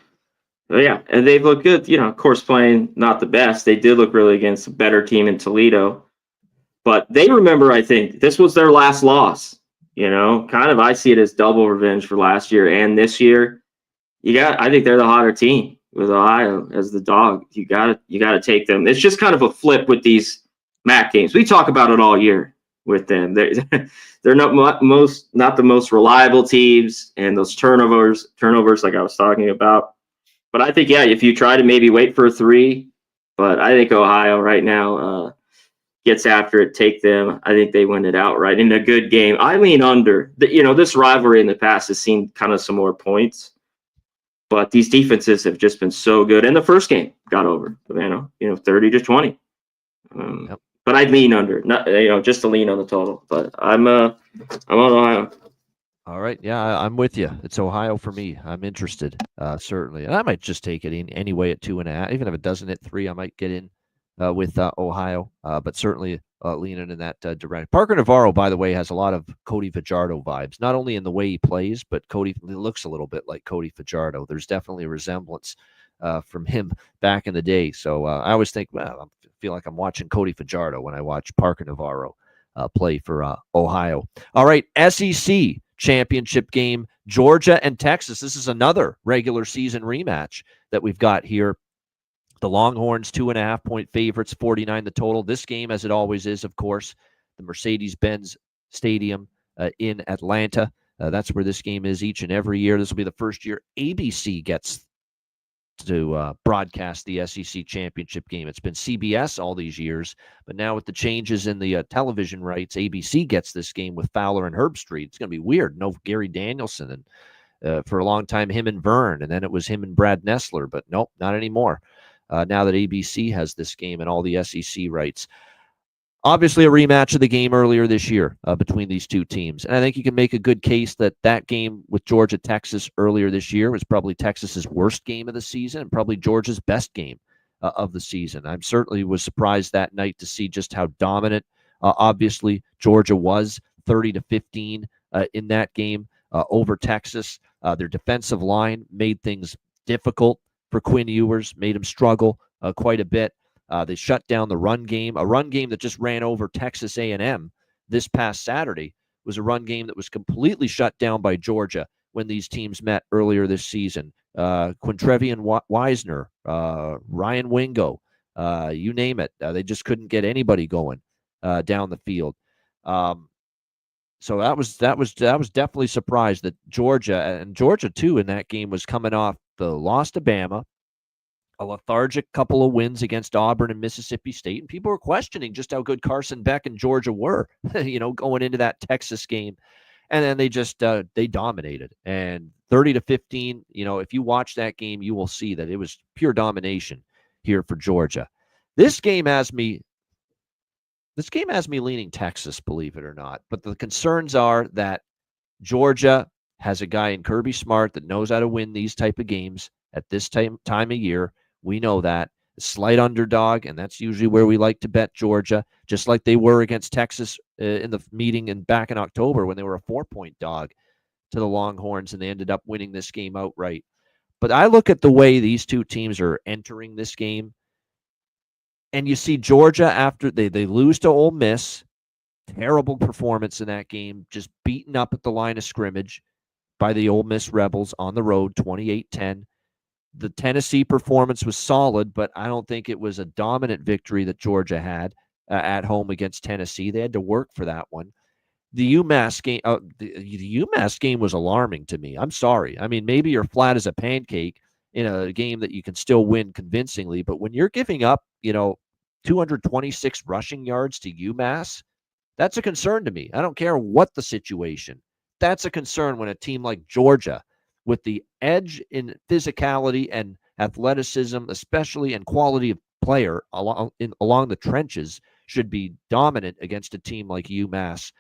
Yeah, and they've looked good. Of course, playing not the best. They did look really against a better team in Toledo, but they remember. I think this was their last loss. Kind of. I see it as double revenge for last year and this year. I think they're the hotter team with Ohio as the dog. You got to take them. It's just kind of a flip with these MAC games. We talk about it all year. with them. They're not the most reliable teams, and those turnovers like I was talking about. But I think, yeah, if you try to maybe wait for a 3, but I think Ohio right now gets after it, take them. I think they win it outright in a good game. I lean under. This rivalry in the past has seen kind of some more points, but these defenses have just been so good. And the first game got over, 30-20. Yep. But I'd lean under, not just to lean on the total. But I'm on Ohio. All right. Yeah, I'm with you. It's Ohio for me. I'm interested, certainly. And I might just take it in anyway at 2.5. Even if it doesn't hit 3, I might get in with Ohio, but certainly leaning in that direction. Parker Navarro, by the way, has a lot of Cody Fajardo vibes, not only in the way he plays, but Cody looks a little bit like Cody Fajardo. There's definitely a resemblance from him back in the day. So I always think, well, I feel like I'm watching Cody Fajardo when I watch Parker Navarro play for Ohio. All right, SEC championship game, Georgia and Texas. This is another regular season rematch that we've got here. The Longhorns, 2.5-point favorites, 49 the total. This game, as it always is, of course, the Mercedes-Benz Stadium in Atlanta. That's where this game is each and every year. This will be the first year ABC gets to broadcast the SEC championship game. It's been CBS all these years, but now with the changes in the television rights, ABC gets this game with Fowler and Herbstreit. It's going to be weird. No Gary Danielson, and for a long time, him and Vern, and then it was him and Brad Nessler, but nope, not anymore. Now that ABC has this game and all the SEC rights. Obviously, a rematch of the game earlier this year between these two teams. And I think you can make a good case that that game with Georgia-Texas earlier this year was probably Texas's worst game of the season and probably Georgia's best game of the season. I certainly was surprised that night to see just how dominant, obviously, Georgia was, 30-15 in that game over Texas. Their defensive line made things difficult for Quinn Ewers, made him struggle quite a bit. They shut down the run game, a run game that just ran over Texas A&M this past Saturday. Was a run game that was completely shut down by Georgia when these teams met earlier this season. Quintrevian Wisner, Ryan Wingo, you name it. They just couldn't get anybody going down the field. So that was definitely surprised that Georgia too in that game was coming off the loss to Bama, a lethargic couple of wins against Auburn and Mississippi State, and people were questioning just how good Carson Beck and Georgia were, going into that Texas game, and then they just they dominated, and 30-15. If you watch that game, you will see that it was pure domination here for Georgia. This game has me leaning Texas, believe it or not, but the concerns are that Georgia has a guy in Kirby Smart that knows how to win these type of games at this time of year. We know that. A slight underdog, and that's usually where we like to bet Georgia, just like they were against Texas in the meeting back in October when they were a 4-point dog to the Longhorns, and they ended up winning this game outright. But I look at the way these two teams are entering this game, and you see Georgia after they lose to Ole Miss, terrible performance in that game, just beaten up at the line of scrimmage by the Ole Miss Rebels on the road, 28-10. The Tennessee performance was solid, but I don't think it was a dominant victory that Georgia had at home against Tennessee. They had to work for that one. The UMass game was alarming to me. I'm sorry. I mean, maybe you're flat as a pancake in a game that you can still win convincingly, but when you're giving up, 226 rushing yards to UMass, that's a concern to me. I don't care what the situation. That's a concern when a team like Georgia, with the edge in physicality and athleticism, especially, and quality of player along the trenches, should be dominant against a team like UMass.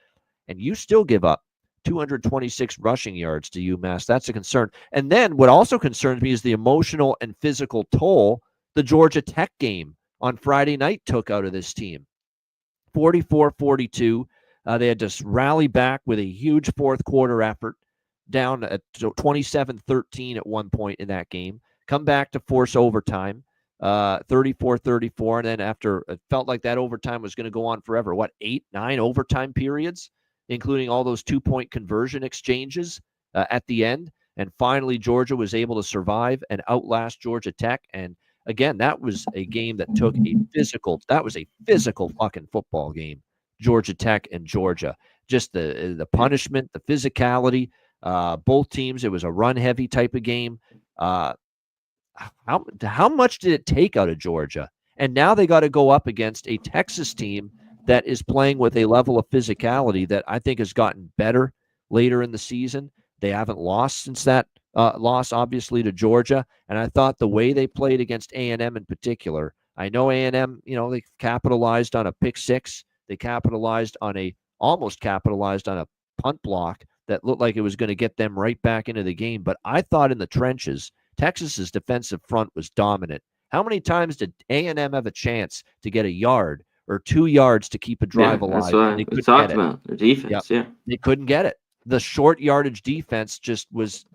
And you still give up 226 rushing yards to UMass. That's a concern. And then what also concerns me is the emotional and physical toll the Georgia Tech game on Friday night took out of this team. 44-42. They had to rally back with a huge fourth quarter effort, down at 27-13 at one point in that game, come back to force overtime, 34-34, and then after it felt like that overtime was going to go on forever, 8, 9 overtime periods, including all those 2-point conversion exchanges at the end, and finally Georgia was able to survive and outlast Georgia Tech. And again, that was a game that took a physical fucking football game. Georgia Tech and Georgia. Just the punishment, the physicality. Both teams, it was a run-heavy type of game. How much did it take out of Georgia? And now they got to go up against a Texas team that is playing with a level of physicality that I think has gotten better later in the season. They haven't lost since that loss, obviously, to Georgia. And I thought the way they played against A&M in particular, I know A&M, they capitalized on a pick six. They almost capitalized on a punt block that looked like it was going to get them right back into the game. But I thought in the trenches, Texas's defensive front was dominant. How many times did A&M have a chance to get a yard or 2 yards to keep a drive alive? That's what we talked about. Their defense, They couldn't get it. The short yardage defense was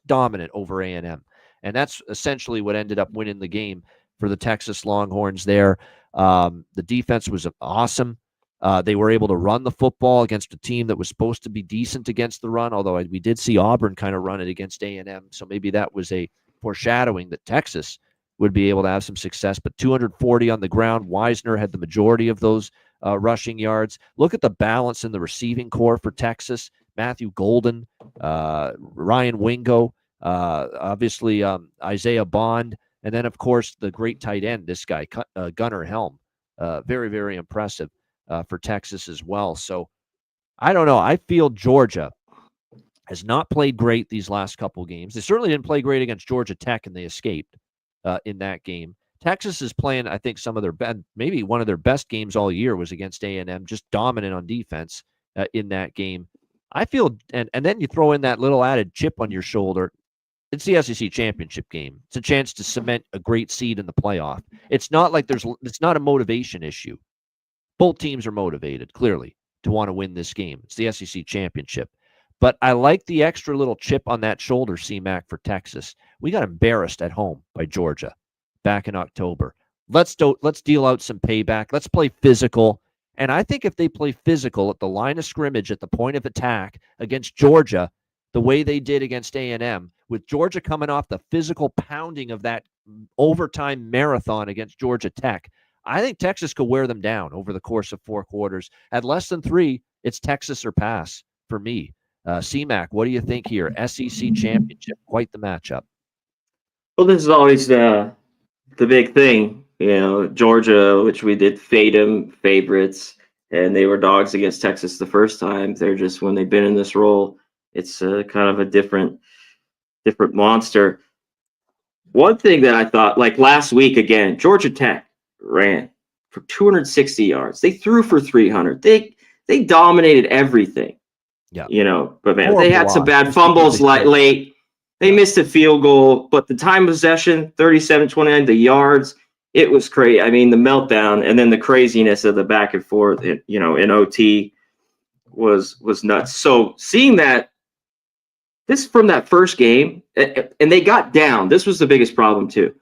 dominant over A&M. And that's essentially what ended up winning the game for the Texas Longhorns there. The defense was awesome. They were able to run the football against a team that was supposed to be decent against the run, although we did see Auburn kind of run it against A&M. So maybe that was a foreshadowing that Texas would be able to have some success. But 240 on the ground. Wisner had the majority of those rushing yards. Look at the balance in the receiving corps for Texas. Matthew Golden, Ryan Wingo, obviously Isaiah Bond, and then, of course, the great tight end, this guy, Gunnar Helm. Very, very impressive for Texas as well. So I don't know. I feel Georgia has not played great these last couple games. They certainly didn't play great against Georgia Tech, and they escaped in that game. Texas is playing, I think, some of their maybe one of their best games all year was against A&M, just dominant on defense in that game. I feel, and then you throw in that little added chip on your shoulder. It's the SEC championship game. It's a chance to cement a great seed in the playoff. It's not like it's not a motivation issue. Both teams are motivated, clearly, to want to win this game. It's the SEC championship. But I like the extra little chip on that shoulder, CMAC, for Texas. We got embarrassed at home by Georgia back in October. Let's deal out some payback. Let's play physical. And I think if they play physical at the line of scrimmage, at the point of attack against Georgia, the way they did against A&M, with Georgia coming off the physical pounding of that overtime marathon against Georgia Tech, I think Texas could wear them down over the course of 4 quarters. At less than 3, it's Texas or pass for me. CMAC, what do you think here? SEC championship, quite the matchup. Well, this is always the big thing. Georgia, which we did fade them favorites, and they were dogs against Texas the first time. They're just, when they've been in this role, it's kind of a different monster. One thing that I thought, like last week again, Georgia Tech ran for 260 yards. They threw for 300. They dominated everything. Yeah. But man, they had some bad fumbles late. They missed a field goal, but the time possession, 37-29, the yards, it was crazy. I mean, the meltdown and then the craziness of the back and forth, in OT was nuts. So seeing that, this from that first game, and they got down. This was the biggest problem too.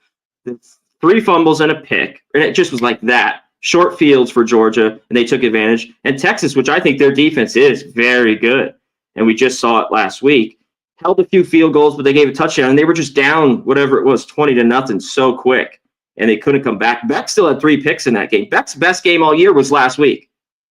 3 fumbles and a pick, and it just was like that. Short fields for Georgia, and they took advantage. And Texas, which I think their defense is very good, and we just saw it last week, held a few field goals, but they gave a touchdown, and they were just down whatever it was, 20-0, so quick, and they couldn't come back. Beck still had 3 picks in that game. Beck's best game all year was last week.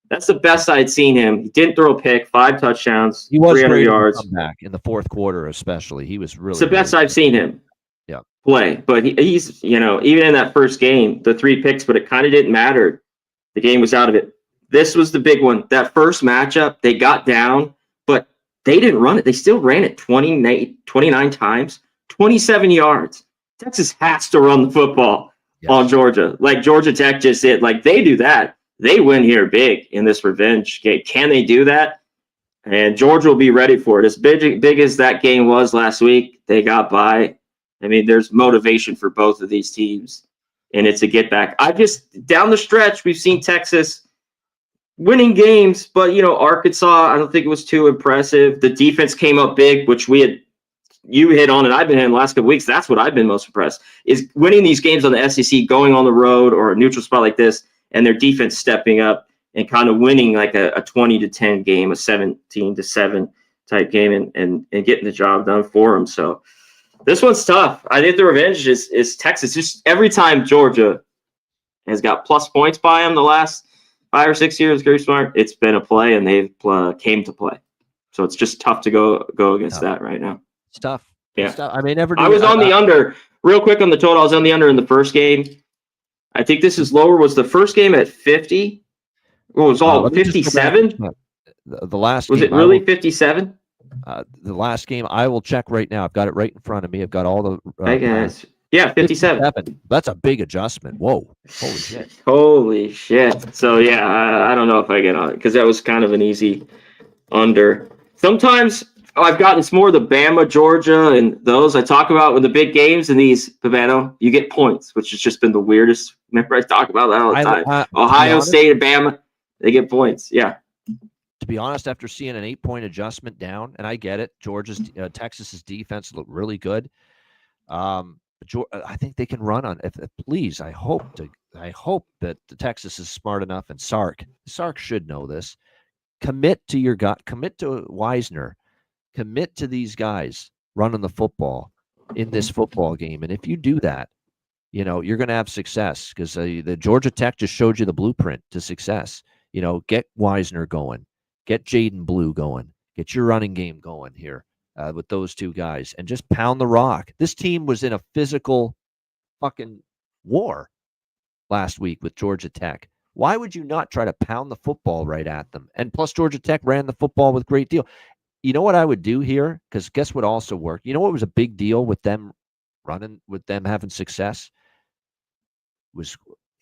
That's the best I had seen him. He didn't throw a pick, 5 touchdowns, 300 yards. Come back in the fourth quarter, especially. He was really. It's the best I've seen him. Yeah. Play, but he's even in that first game, the 3 picks, but it kind of didn't matter. The game was out of it. This was the big one. That first matchup, they got down, but they didn't run it. They still ran it 29 times, 27 yards. Texas has to run the football on Georgia, like Georgia Tech just did. Like they do that, they win here big in this revenge game. Can they do that? And Georgia will be ready for it. As big as that game was last week, they got by. I mean, there's motivation for both of these teams, and it's a get back. Down the stretch, we've seen Texas winning games, but, Arkansas, I don't think it was too impressive. The defense came up big, which you hit on, and I've been in the last couple weeks. That's what I've been most impressed, is winning these games on the SEC, going on the road or a neutral spot like this, and their defense stepping up and kind of winning like a 20-10 game, a 17-7 type game, and getting the job done for them. So this one's tough. I think the revenge is Texas. Just every time Georgia has got plus points by them the last, 5 or 6 years, Kirby Smart, it's been a play, and they've came to play. So it's just tough to go against that right now. It's tough. Yeah. It's tough. I mean, never. I was on the under. Real quick on the total, I was on the under in the first game. I think this is lower. Was the first game at 50? Well, it was all 57? The last was game, it really 57? The last game, I will check right now. I've got it right in front of me. I've got all the. I guess. Yeah, 57. That's a big adjustment. Whoa. Holy shit. Holy shit. So, yeah, I don't know if I get on it because that was kind of an easy under. Sometimes I've gotten it's more the Bama, Georgia, and those I talk about with the big games and these, Pavano, you get points, which has just been the weirdest. Remember, I talk about that all the time. Ohio State and Bama, they get points. Yeah. To be honest, after seeing an 8-point adjustment down, and I get it, Texas's defense looked really good. I think they can run on. Please, I hope that the Texas is smart enough, and Sark should know this. Commit to your gut. Commit to Wisner. Commit to these guys running the football in this football game, and if you do that, you're going to have success because the Georgia Tech just showed you the blueprint to success. Get Wisner going, get Jaden Blue going, get your running game going here. With those two guys and just pound the rock. This team was in a physical fucking war last week with Georgia Tech. Why would you not try to pound the football right at them? And plus Georgia Tech ran the football with great deal. You know what I would do here? Because guess what also worked? You know what was a big deal with them running, with them having success? Was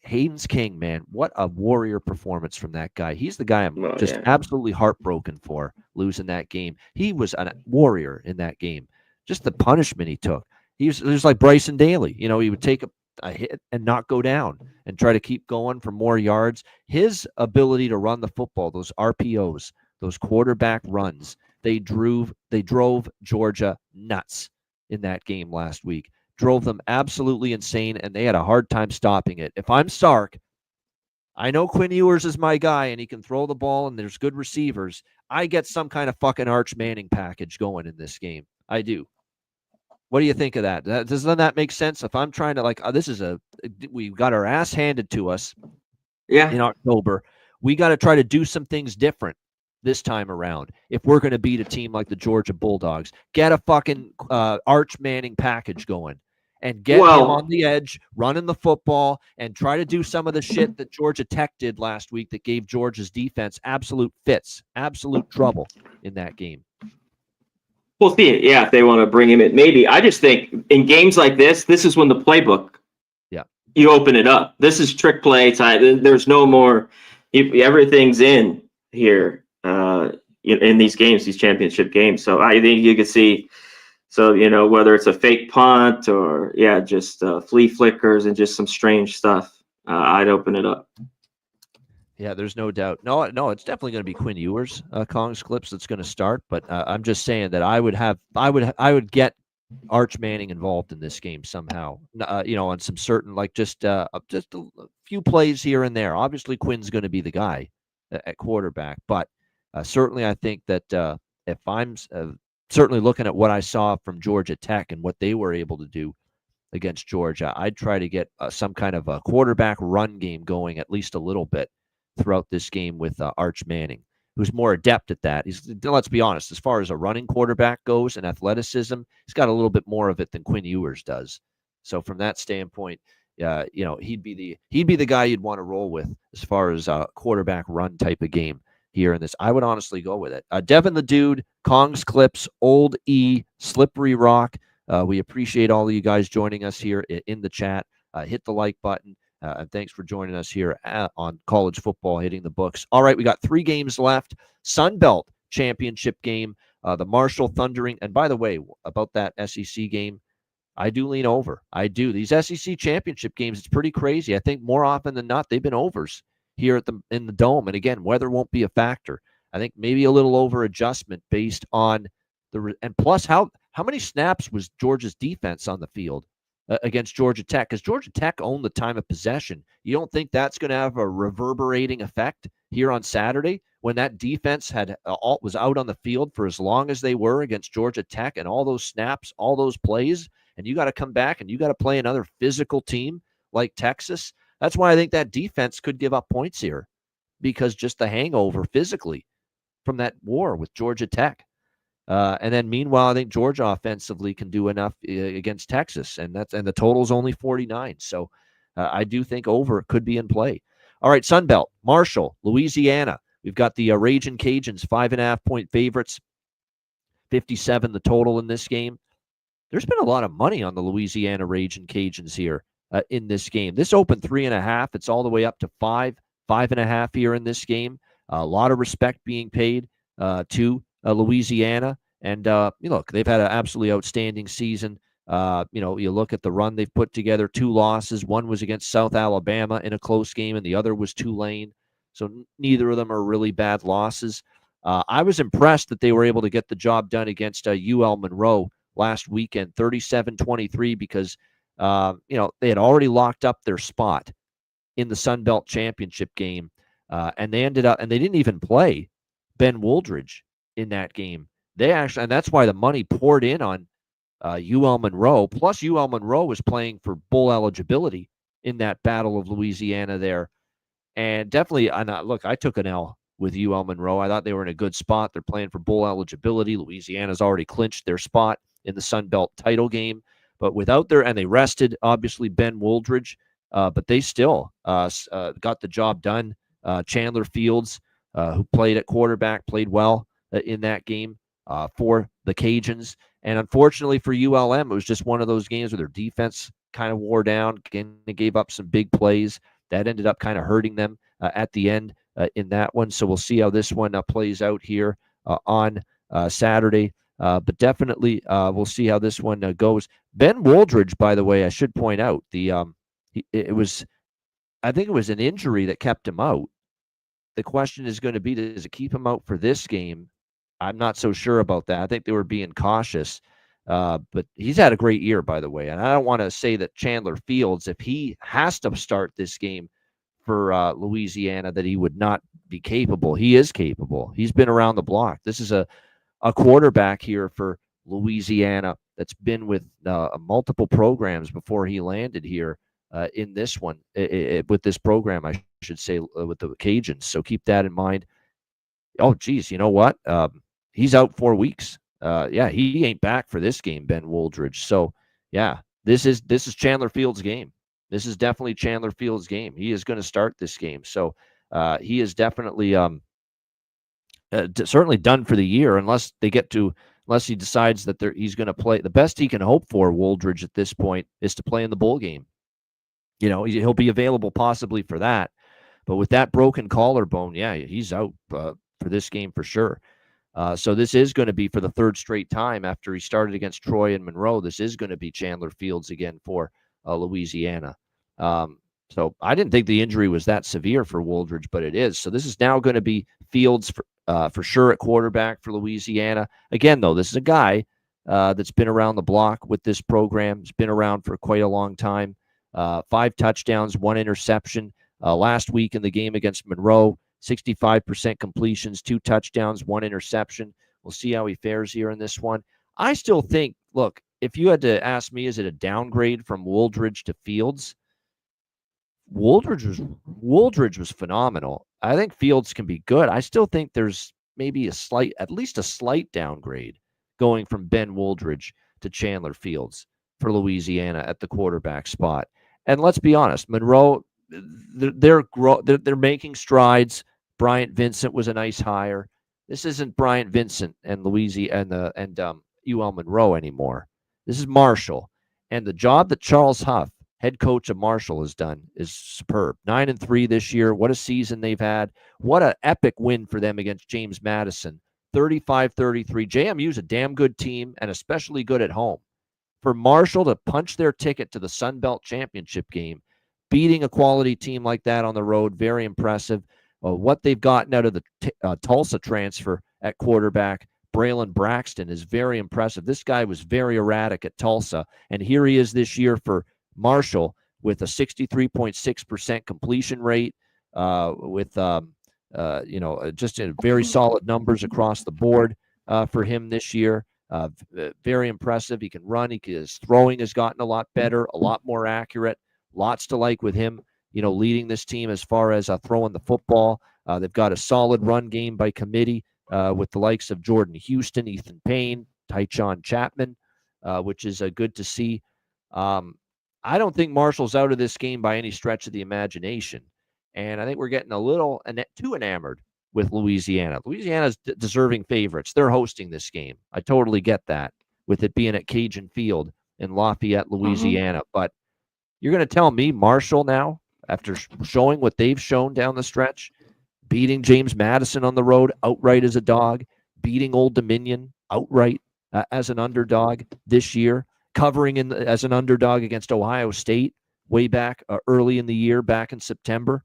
Hayden's King, man. What a warrior performance from that guy. He's the guy I'm absolutely heartbroken for losing that game. He was a warrior in that game. Just the punishment he took. He was like Bryson Daly. He would take a hit and not go down and try to keep going for more yards. His ability to run the football, those RPOs, those quarterback runs, they drove Georgia nuts in that game last week. Drove them absolutely insane, and they had a hard time stopping it. If I'm Sark, I know Quinn Ewers is my guy, and he can throw the ball, and there's good receivers. I get some kind of fucking Arch Manning package going in this game. I do. What do you think of that? Doesn't that make sense? If I'm trying to we got our ass handed to us in October. We got to try to do some things different this time around if we're going to beat a team like the Georgia Bulldogs. Get a fucking Arch Manning package going and get him on the edge, running the football, and try to do some of the shit that Georgia Tech did last week that gave Georgia's defense absolute trouble in that game. We'll see it. Yeah, if they want to bring him in, maybe. I just think in games like this is when the playbook, you open it up. This is trick play time. There's no more. Everything's in here. In these games, these championship games. So I think you could see, whether it's a fake punt or, just flea flickers and just some strange stuff, I'd open it up. Yeah, there's no doubt. No, it's definitely going to be Quinn Ewers, Kong's Clips that's going to start. But I'm just saying that I would get Arch Manning involved in this game somehow. On some certain, just a few plays here and there. Obviously, Quinn's going to be the guy at quarterback, but certainly I think that if I'm certainly looking at what I saw from Georgia Tech and what they were able to do against Georgia, I'd try to get some kind of a quarterback run game going at least a little bit throughout this game with Arch Manning, who's more adept at that. Let's be honest, as far as a running quarterback goes and athleticism, he's got a little bit more of it than Quinn Ewers does. So from that standpoint, he'd be the guy you'd want to roll with as far as a quarterback run type of game here in this. I would honestly go with it. Devin the Dude, Kong's Clips, Old E, Slippery Rock. We appreciate all of you guys joining us here in the chat. Hit the like button. And thanks for joining us here on College Football Hitting the Books. All right, we got 3 games left. Sun Belt Championship game, the Marshall Thundering. And by the way, about that SEC game, I do lean over. I do. These SEC championship games, it's pretty crazy. I think more often than not, they've been overs here in the Dome. And again, weather won't be a factor. I think maybe a little over adjustment based on and plus how many snaps was Georgia's defense on the field against Georgia Tech? Because Georgia Tech owned the time of possession. You don't think that's going to have a reverberating effect here on Saturday when that defense was out on the field for as long as they were against Georgia Tech and all those snaps, all those plays, and you got to come back and you got to play another physical team like Texas? That's why I think that defense could give up points here. because just the hangover physically from that war with Georgia Tech. And then meanwhile, I think Georgia offensively can do enough against Texas, and the total's only 49. So I do think over could be in play. All right, Sun Belt, Marshall, Louisiana. We've got the Ragin' Cajuns, 5.5-point favorites, 57 the total in this game. There's been a lot of money on the Louisiana Ragin' Cajuns here in this game. This opened 3.5. It's all the way up to 5.5 here in this game. A lot of respect being paid to Louisiana. And, look, they've had an absolutely outstanding season. You look at the run they've put together, 2 losses. One was against South Alabama in a close game, and the other was Tulane. So neither of them are really bad losses. I was impressed that they were able to get the job done against UL Monroe last weekend, 37-23, because, they had already locked up their spot in the Sun Belt Championship game. And they ended up, and they didn't even play Ben Wooldridge in that game. They actually, and that's why the money poured in on UL Monroe. Plus, UL Monroe was playing for bowl eligibility in that Battle of Louisiana there. And definitely, I took an L with UL Monroe. I thought they were in a good spot. They're playing for bowl eligibility. Louisiana's already clinched their spot in the Sun Belt title game. But and they rested, obviously, Ben Wooldridge, but they still got the job done. Chandler Fields, who played at quarterback, played well in that game for the Cajuns. And unfortunately for ULM, it was just one of those games where their defense kind of wore down. Again, they gave up some big plays. That ended up kind of hurting them at the end in that one. So we'll see how this one plays out here on Saturday. But definitely we'll see how this one goes. Ben Wooldridge, by the way, I should point out, I think it was an injury that kept him out. The question is going to be, does it keep him out for this game? I'm not so sure about that. I think they were being cautious. But he's had a great year, by the way. And I don't want to say that Chandler Fields, if he has to start this game for Louisiana, that he would not be capable. He is capable. He's been around the block. This is a quarterback here for Louisiana that's been with multiple programs before he landed here in this one, with this program, I should say, with the Cajuns. So keep that in mind. Oh, geez, you know what? He's out 4 weeks. He ain't back for this game, Ben Wooldridge. So, yeah, this is Chandler Fields' game. This is definitely Chandler Fields' game. He is going to start this game. So he is definitely certainly done for the year, unless he decides that he's going to play. The best he can hope for, Wooldridge, at this point, is to play in the bowl game. He'll be available possibly for that. But with that broken collarbone, he's out for this game for sure. So this is going to be for the third straight time after he started against Troy and Monroe. This is going to be Chandler Fields again for Louisiana. So I didn't think the injury was that severe for Wooldridge, but it is. So this is now going to be Fields for sure at quarterback for Louisiana. Again, though, this is a guy that's been around the block with this program. He's been around for quite a long time. 5 touchdowns, 1 interception. Last week in the game against Monroe, 65% completions, 2 touchdowns, 1 interception. We'll see how he fares here in this one. I still think, look, if you had to ask me, is it a downgrade from Wooldridge to Fields? Wooldridge was phenomenal. I think Fields can be good. I still think there's maybe at least a slight downgrade going from Ben Wooldridge to Chandler Fields for Louisiana at the quarterback spot. And let's be honest, Monroe, they're making strides. Bryant Vincent was a nice hire. This isn't Bryant Vincent and Louisiana and UL Monroe anymore. This is Marshall, and the job that Charles Huff, head coach of Marshall, has done is superb. 9-3 this year. What a season they've had. What an epic win for them against James Madison. 35-33. JMU's a damn good team, and especially good at home. For Marshall to punch their ticket to the Sun Belt Championship game, beating a quality team like that on the road, very impressive. What they've gotten out of the Tulsa transfer at quarterback, Braylon Braxton, is very impressive. This guy was very erratic at Tulsa, and here he is this year for Marshall with a 63.6% completion rate, with just very solid numbers across the board for him this year. Very impressive. He can run. His throwing has gotten a lot better, a lot more accurate. Lots to like with him, leading this team as far as throwing the football. They've got a solid run game by committee with the likes of Jordan Houston, Ethan Payne, Tychon Chapman, which is good to see. I don't think Marshall's out of this game by any stretch of the imagination. And I think we're getting a little too enamored with Louisiana. Louisiana's deserving favorites. They're hosting this game. I totally get that, with it being at Cajun Field in Lafayette, Louisiana. But you're going to tell me Marshall now, after showing what they've shown down the stretch, beating James Madison on the road outright as a dog, beating Old Dominion outright as an underdog this year, covering as an underdog against Ohio State way back early in the year, back in September.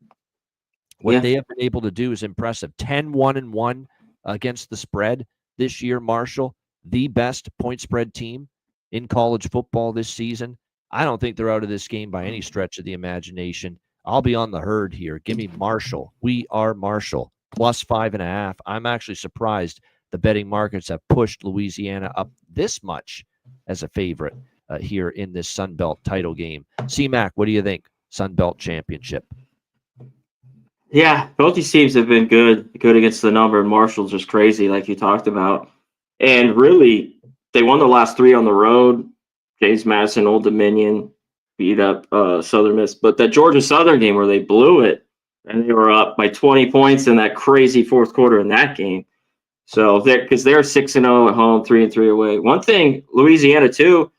What they have been able to do is impressive. 10-1-1 against the spread this year, Marshall, the best point spread team in college football this season. I don't think they're out of this game by any stretch of the imagination. I'll be on the herd here. Give me Marshall. We are Marshall. Plus 5.5. I'm actually surprised the betting markets have pushed Louisiana up this much as a favorite here in this Sun Belt title game. C-Mac, what do you think? Sun Belt Championship. Yeah, both these teams have been good against the number, and Marshall's just crazy, like you talked about. And really, they won the last 3 on the road. James Madison, Old Dominion, beat up Southern Miss. But that Georgia Southern game where they blew it, and they were up by 20 points in that crazy fourth quarter in that game. So because they're 6-0 at home, 3-3 away. One thing, Louisiana too,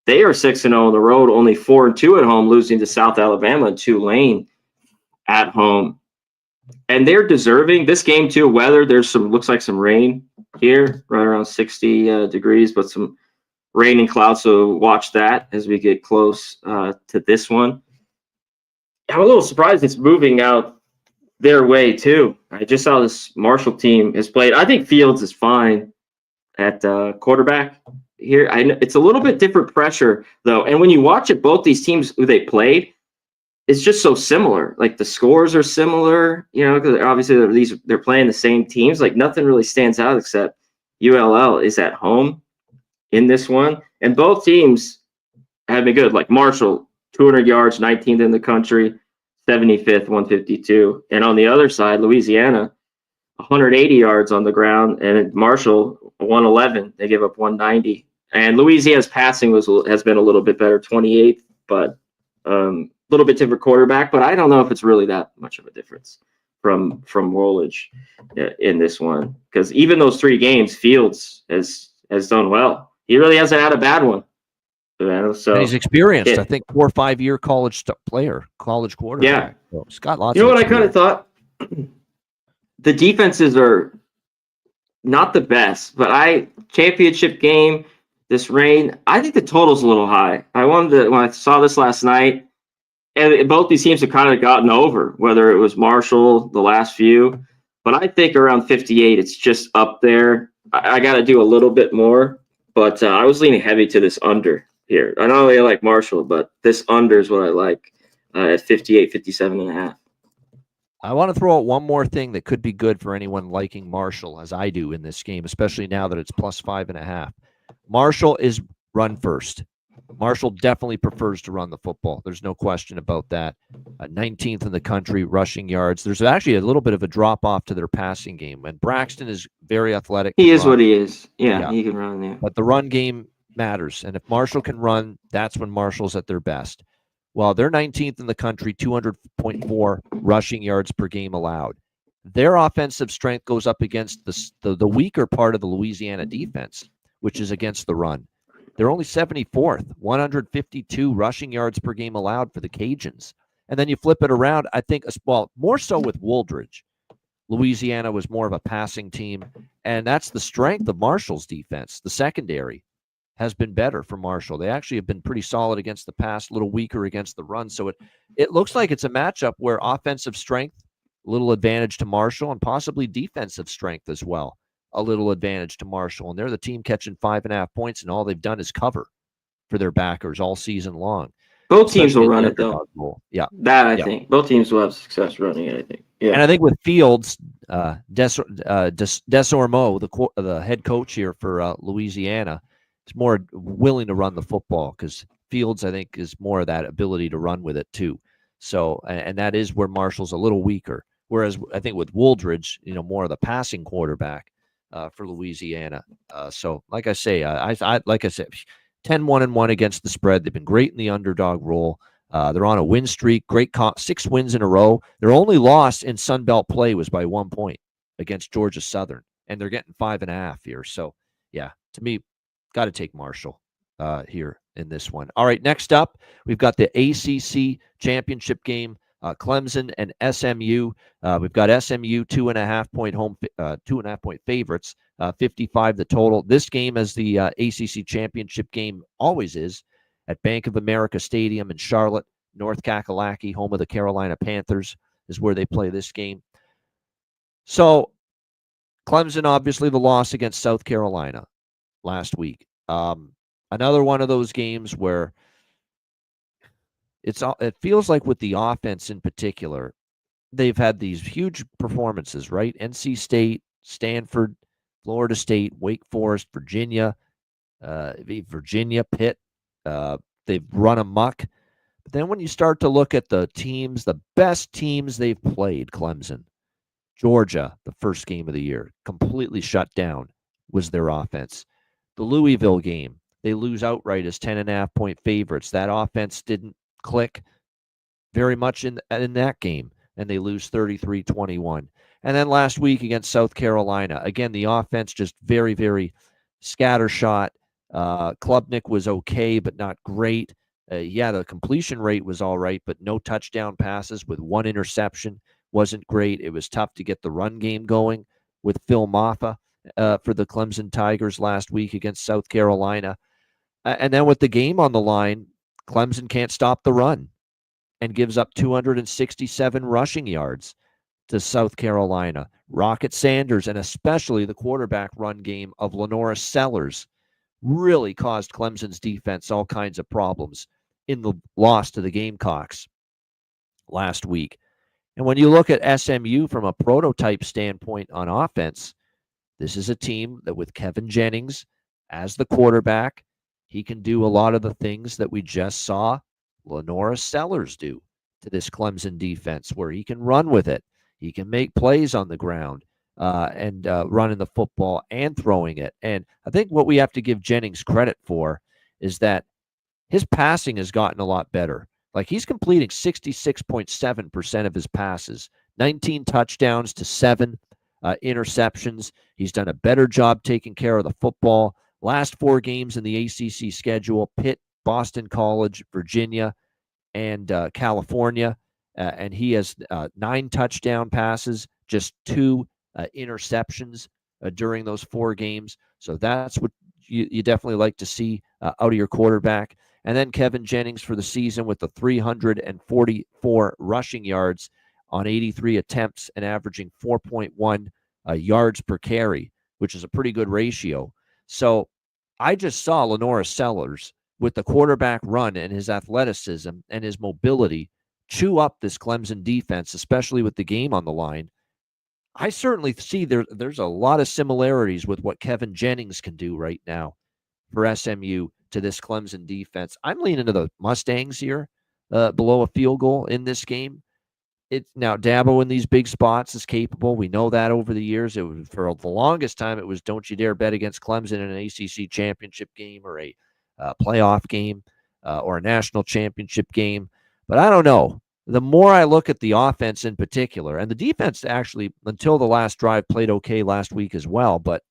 they are 6-0 on the road, only 4-2 at home, losing to South Alabama and Tulane at home. And they're deserving this game too. Weather, looks like some rain here, right around 60 degrees, but some rain and clouds. So watch that as we get close to this one. I'm a little surprised it's moving out their way too. I just saw this Marshall team has played. I think Fields is fine at quarterback here. I know it's a little bit different pressure though, and when you watch it, both these teams who they played, it's just so similar. Like the scores are similar, because obviously they're playing the same teams. Like nothing really stands out except ULL is at home in this one, and both teams have been good. Like Marshall, 200 yards, 19th in the country, 75th, 152, and on the other side, Louisiana, 180 yards on the ground, and Marshall 111. They give up 190, and Louisiana's passing has been a little bit better, 28th, but little bit different quarterback, but I don't know if it's really that much of a difference from Woolwich in this one, because even those 3 games, Fields has done well. He really hasn't had a bad one. So and he's experienced. I think 4 or 5 year college quarterback. Yeah, so he's got lots. What I kind of thought, the defenses are not the best, but championship game, this rain, I think the total's a little high. When I saw this last night. And both these teams have kind of gotten over, whether it was Marshall, the last few. But I think around 58, it's just up there. I got to do a little bit more. But I was leaning heavy to this under here. I know I like Marshall, but this under is what I like at 58, 57.5. I want to throw out one more thing that could be good for anyone liking Marshall, as I do in this game, especially now that it's plus 5.5. Marshall is run first. Marshall definitely prefers to run the football. There's no question about that. 19th in the country rushing yards. There's actually a little bit of a drop off to their passing game. And Braxton is very athletic. He is what he is. Yeah, he can run there. But the run game matters. And if Marshall can run, that's when Marshall's at their best. Well, they're 19th in the country, 200.4 rushing yards per game allowed. Their offensive strength goes up against the weaker part of the Louisiana defense, which is against the run. They're only 74th, 152 rushing yards per game allowed for the Cajuns. And then you flip it around, I think, more so with Wooldridge. Louisiana was more of a passing team, and that's the strength of Marshall's defense. The secondary has been better for Marshall. They actually have been pretty solid against the pass, a little weaker against the run. So it looks like it's a matchup where offensive strength, a little advantage to Marshall, and possibly defensive strength as well, a little advantage to Marshall. And they're the team catching 5.5 points, and all they've done is cover for their backers all season long. Both teams will run it, though. Yeah. I think. Both teams will have success running it, I think. Yeah. And I think with Fields, Desormeaux, the head coach here for Louisiana, is more willing to run the football, because Fields, I think, is more of that ability to run with it too. So, and that is where Marshall's a little weaker. Whereas I think with Wooldridge, more of the passing quarterback for Louisiana. So, like I say, like I said, 10-1-1 against the spread. They've been great in the underdog role. They're on a win streak. 6 wins in a row. Their only loss in Sun Belt play was by 1 point against Georgia Southern, and they're getting 5.5 here. So, yeah, to me, got to take Marshall here in this one. All right, next up, we've got the ACC championship game. Clemson and SMU. We've got SMU 2.5 point favorites, 55 the total. This game, as the ACC championship game always is, at Bank of America Stadium in Charlotte, North Kakalaki, home of the Carolina Panthers, is where they play this game. So, Clemson, obviously, the loss against South Carolina last week. Another one of those games where it feels like with the offense in particular, they've had these huge performances, right? NC State, Stanford, Florida State, Wake Forest, Virginia, Pitt. They've run amok. But then when you start to look at the teams, the best teams they've played, Clemson, Georgia, the first game of the year, completely shut down was their offense. The Louisville game, they lose outright as 10.5 point favorites. That offense didn't click very much in that game, and they lose 33-21. And then last week against South Carolina, again, the offense just very, very scattershot. Klubnik was okay, but not great. The completion rate was all right, but no touchdown passes with 1 interception. Wasn't great. It was tough to get the run game going with Phil Maffa for the Clemson Tigers last week against South Carolina. And then with the game on the line, Clemson can't stop the run and gives up 267 rushing yards to South Carolina. Rocket Sanders, and especially the quarterback run game of Lenora Sellers, really caused Clemson's defense all kinds of problems in the loss to the Gamecocks last week. And when you look at SMU from a prototype standpoint on offense, this is a team that with Kevin Jennings as the quarterback, he can do a lot of the things that we just saw Lenora Sellers do to this Clemson defense, where he can run with it. He can make plays on the ground and running the football and throwing it. And I think what we have to give Jennings credit for is that his passing has gotten a lot better. Like, he's completing 66.7% of his passes, 19 touchdowns to 7 interceptions. He's done a better job taking care of the football. Last 4 games in the ACC schedule: Pitt, Boston College, Virginia, and California. And he has 9 touchdown passes, just 2 interceptions during those 4 games. So that's what you definitely like to see out of your quarterback. And then Kevin Jennings for the season with the 344 rushing yards on 83 attempts and averaging 4.1 yards per carry, which is a pretty good ratio. So I just saw Lenora Sellers with the quarterback run and his athleticism and his mobility chew up this Clemson defense, especially with the game on the line. I certainly see there's a lot of similarities with what Kevin Jennings can do right now for SMU to this Clemson defense. I'm leaning to the Mustangs here, below a field goal in this game. Now, Dabo in these big spots is capable. We know that over the years. It was, for the longest time, it was don't you dare bet against Clemson in an ACC championship game or a playoff game or a national championship game. But I don't know. The more I look at the offense in particular, and the defense actually, until the last drive, played okay last week as well, but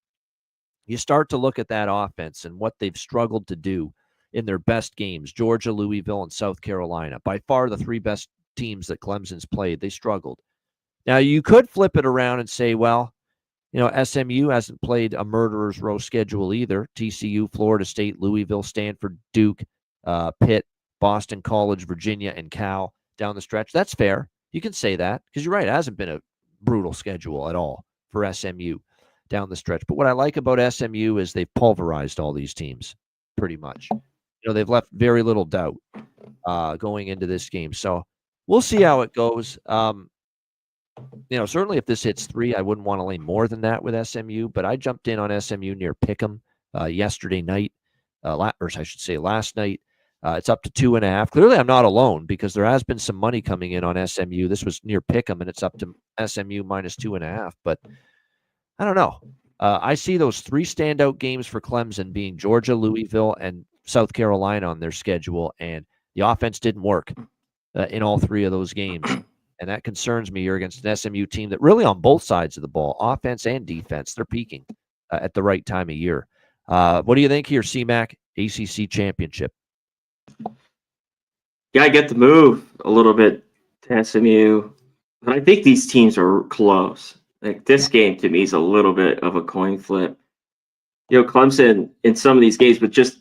you start to look at that offense and what they've struggled to do in their best games: Georgia, Louisville, and South Carolina. By far the 3 best teams that Clemson's played. They struggled. Now, you could flip it around and say, well, SMU hasn't played a murderer's row schedule either. TCU, Florida State, Louisville, Stanford, Duke, Pitt, Boston College, Virginia, and Cal down the stretch. That's fair. You can say that because you're right. It hasn't been a brutal schedule at all for SMU down the stretch. But what I like about SMU is they've pulverized all these teams pretty much. They've left very little doubt going into this game. So we'll see how it goes. Certainly if this hits 3, I wouldn't want to lay more than that with SMU, but I jumped in on SMU near Pick'em yesterday night, or I should say last night. It's up to 2.5. Clearly, I'm not alone because there has been some money coming in on SMU. This was near Pick'em, and it's up to SMU minus 2.5. But I don't know. I see those 3 standout games for Clemson being Georgia, Louisville, and South Carolina on their schedule, and the offense didn't work in all 3 of those games. And that concerns me. You're against an SMU team that really on both sides of the ball, offense and defense, they're peaking at the right time of year. What do you think here, CMAC, ACC championship? Yeah, I get the move a little bit to SMU, but I think these teams are close. Like this game to me is a little bit of a coin flip. Clemson in some of these games, but just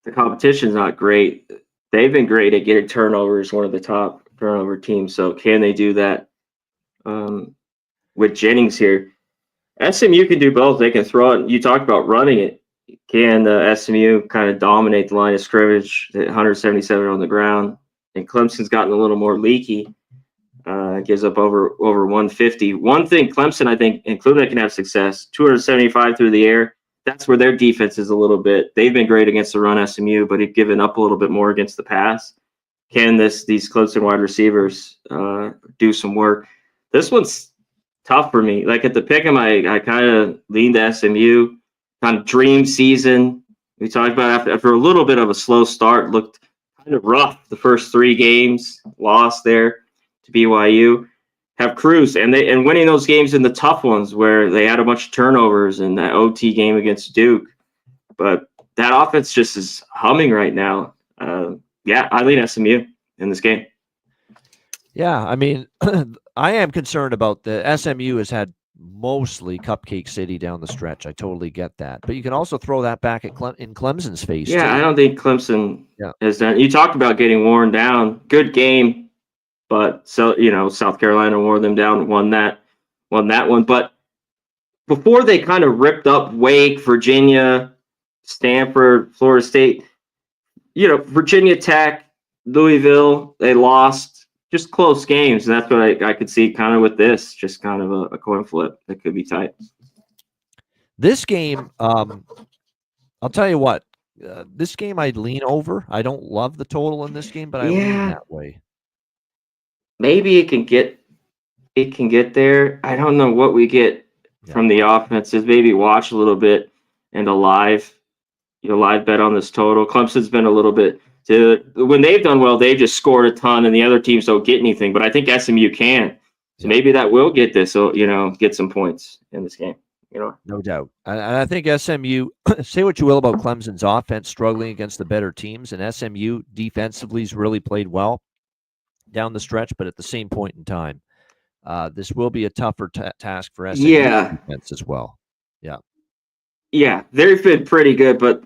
the competition's not great. They've been great at getting turnovers, one of the top turnover teams. So can they do that with Jennings here? SMU can do both. They can throw it. You talked about running it. Can SMU kind of dominate the line of scrimmage, 177 on the ground? And Clemson's gotten a little more leaky. Gives up over 150. One thing Clemson, I think, including that can have success, 275 through the air. That's where their defense is a little bit. They've been great against the run, SMU, but have given up a little bit more against the pass. Can these Clemson wide receivers do some work? This one's tough for me. Like at the pick'em, I kind of leaned to SMU. Kind of dream season. We talked about after a little bit of a slow start, looked kind of rough the first 3 games, lost there to BYU. Have cruised and winning those games in the tough ones where they had a bunch of turnovers in that OT game against Duke. But that offense just is humming right now. I lean SMU in this game. Yeah, I mean, I am concerned about the SMU has had mostly Cupcake City down the stretch. I totally get that. But you can also throw that back at in Clemson's face. Yeah, too. I don't think Clemson has done. You talked about getting worn down. Good game. But South Carolina wore them down, won that one. But before they kind of ripped up Wake, Virginia, Stanford, Florida State, Virginia Tech, Louisville, they lost just close games. And that's what I could see kind of with this, just kind of a coin flip that could be tight. This game, I'll tell you what, this game I'd lean over. I don't love the total in this game, but I lean that way. Maybe it can get there. I don't know what we get from the offenses. Maybe watch a little bit and a live bet on this total. Clemson's been a little bit when they've done well, they've just scored a ton and the other teams don't get anything. But I think SMU can. So maybe that will get this, get some points in this game. No doubt. And I think SMU, say what you will about Clemson's offense struggling against the better teams, and SMU defensively has really played well down the stretch, but at the same point in time, this will be a tougher task for SMU defense as well. Yeah, they've been pretty good, but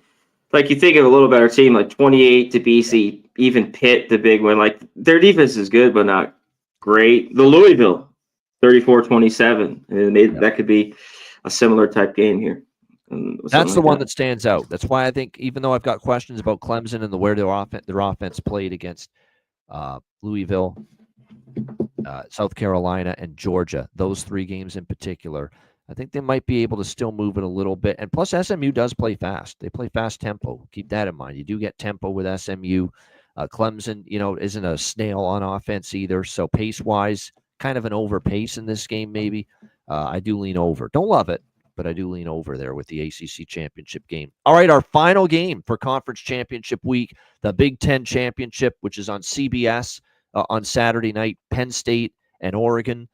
like you think of a little better team like 28 to BC, even Pitt, the big one, like their defense is good, but not great. The Louisville, 34-27, and that could be a similar type game here. That's the one that stands out. That's why I think, even though I've got questions about Clemson and where their offense played against Louisville, South Carolina, and Georgia, those 3 games in particular, I think they might be able to still move it a little bit. And plus, SMU does play fast. They play fast tempo. Keep that in mind. You do get tempo with SMU. Clemson, isn't a snail on offense either. So pace-wise, kind of an over pace in this game maybe. I do lean over. Don't love it, but I do lean over there with the ACC championship game. All right, our final game for conference championship week, the Big Ten championship, which is on CBS on Saturday night, Penn State and Oregon.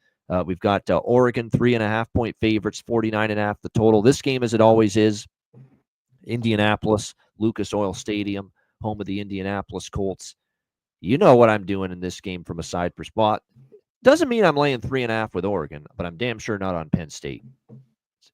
We've got Oregon 3.5-point favorites, 49.5 the total. This game, as it always is, Indianapolis, Lucas Oil Stadium, home of the Indianapolis Colts. You know what I'm doing in this game from a side per spot. Doesn't mean I'm laying 3.5 with Oregon, but I'm damn sure not on Penn State.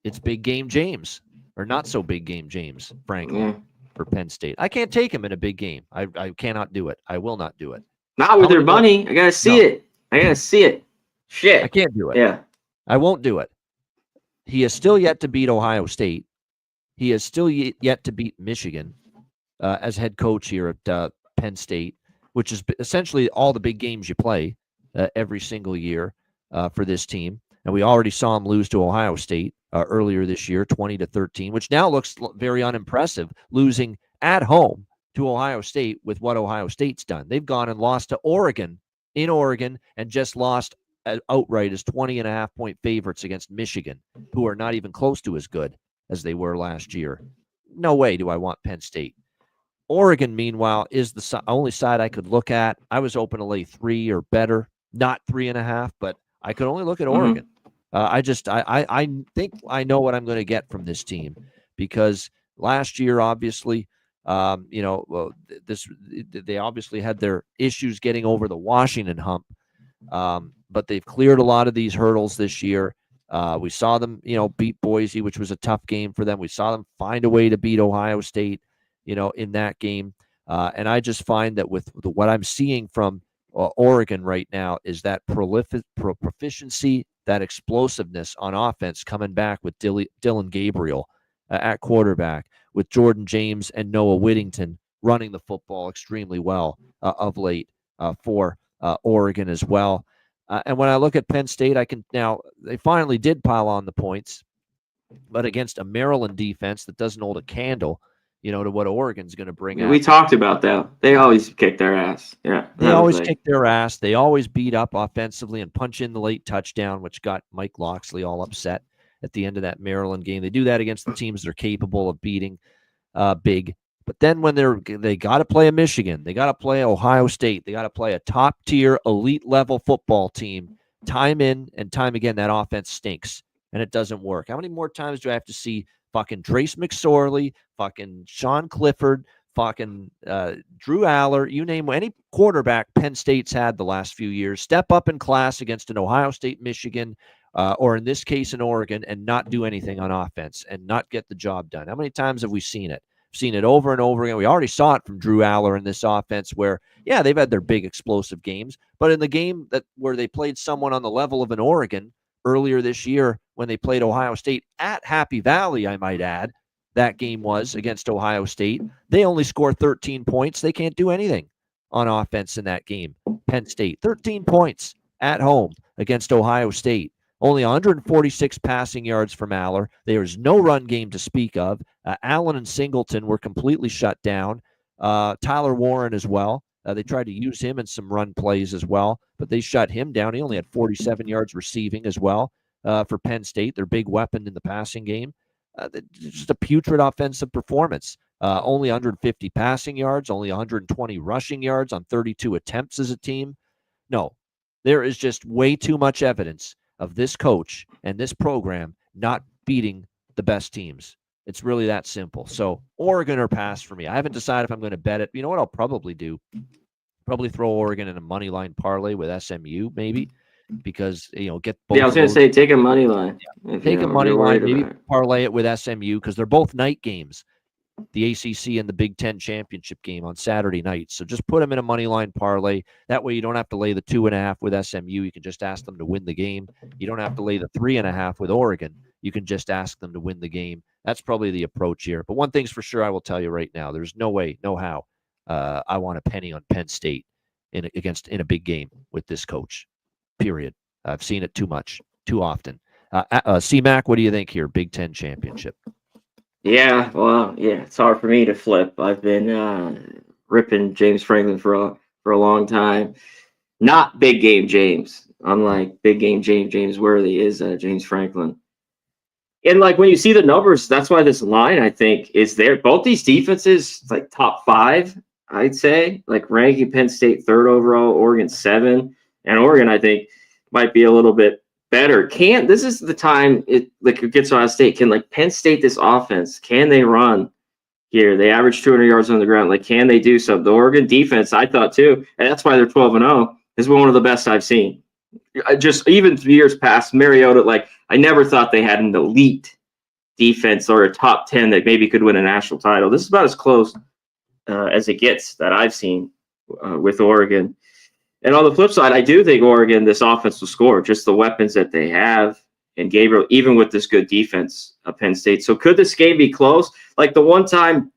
It's big game James, or not so big game James, frankly, for Penn State. I can't take him in a big game. I cannot do it. I will not do it. Not with their money. I got to see it. I got to see it. Shit. I can't do it. Yeah. I won't do it. He has still yet to beat Ohio State. He has still yet to beat Michigan as head coach here at Penn State, which is essentially all the big games you play every single year for this team. And we already saw him lose to Ohio State earlier this year, 20-13, which now looks very unimpressive, losing at home to Ohio State with what Ohio State's done. They've gone and lost to Oregon in Oregon and just lost outright as 20.5-point favorites against Michigan, who are not even close to as good as they were last year. No way do I want Penn State. Oregon, meanwhile, is the only side I could look at. I was open to lay 3 or better, not 3.5, but I could only look at Oregon. I think I know what I'm going to get from this team, because last year, obviously, they obviously had their issues getting over the Washington hump, but they've cleared a lot of these hurdles this year. We saw them, beat Boise, which was a tough game for them. We saw them find a way to beat Ohio State, in that game. And I just find that with what I'm seeing from Oregon right now is that proficiency, that explosiveness on offense coming back with Dylan Gabriel at quarterback, with Jordan James and Noah Whittington running the football extremely well of late for Oregon as well. And when I look at Penn State, they finally did pile on the points, but against a Maryland defense that doesn't hold a candle, to what Oregon's going to bring. We talked about that. They always kick their ass. Yeah, they always kick their ass. They always beat up offensively and punch in the late touchdown, which got Mike Loxley all upset at the end of that Maryland game. They do that against the teams they're capable of beating big. But then when they got to play a Michigan, they got to play Ohio State, they got to play a top-tier, elite-level football team, time in and time again, that offense stinks, and it doesn't work. How many more times do I have to see fucking Trace McSorley, fucking Sean Clifford, fucking Drew Aller, you name any quarterback Penn State's had the last few years, step up in class against an Ohio State, Michigan, or in this case, in Oregon, and not do anything on offense and not get the job done? How many times have we seen it? Seen it over and over again. We already saw it from Drew Aller in this offense where, yeah, they've had their big explosive games, but in the game where they played someone on the level of an Oregon earlier this year when they played Ohio State at Happy Valley, I might add, that game was against Ohio State. They only scored 13 points. They can't do anything on offense in that game. Penn State, 13 points at home against Ohio State. Only 146 passing yards from Aller. There was no run game to speak of. Allen and Singleton were completely shut down. Tyler Warren as well. They tried to use him in some run plays as well, but they shut him down. He only had 47 yards receiving as well for Penn State, their big weapon in the passing game. Just a putrid offensive performance. Only 150 passing yards, only 120 rushing yards on 32 attempts as a team. No, there is just way too much evidence of this coach and this program not beating the best teams. It's really that simple. So Oregon or pass for me. I haven't decided if I'm going to bet it. You know what I'll probably do? Probably throw Oregon in a money line parlay with SMU, maybe, because get both. Yeah, I was going to say take a money line. Yeah. Take a money line, maybe parlay it with SMU because they're both night games. The ACC and the Big Ten championship game on Saturday night. So just put them in a money line parlay. That way you don't have to lay the 2.5 with SMU. You can just ask them to win the game. You don't have to lay the 3.5 with Oregon. You can just ask them to win the game. That's probably the approach here. But one thing's for sure, I will tell you right now, there's no way, no how I want a penny on Penn State in a big game with this coach, period. I've seen it too much, too often. C-Mac, what do you think here? Big Ten championship. Yeah, well, yeah, it's hard for me to flip. I've been ripping James Franklin for a long time. Not big game James. Unlike big game James Worthy is James Franklin. And like when you see the numbers, that's why this line I think is there. Both these defenses, like top 5, I'd say, like ranking Penn State 3rd overall, Oregon 7, and Oregon I think might be a little bit better. This is the time it gets Ohio State. Can Penn State this offense? Can they run here? They average 200 yards on the ground. Can they do something? The Oregon defense, I thought too, and that's why they're 12-0, is one of the best I've seen. Just even years past, Mariota, I never thought they had an elite defense or a top 10 that maybe could win a national title. This is about as close as it gets that I've seen with Oregon. And on the flip side, I do think Oregon, this offense will score, just the weapons that they have. And Gabriel, even with this good defense of Penn State. So could this game be close? Like the one time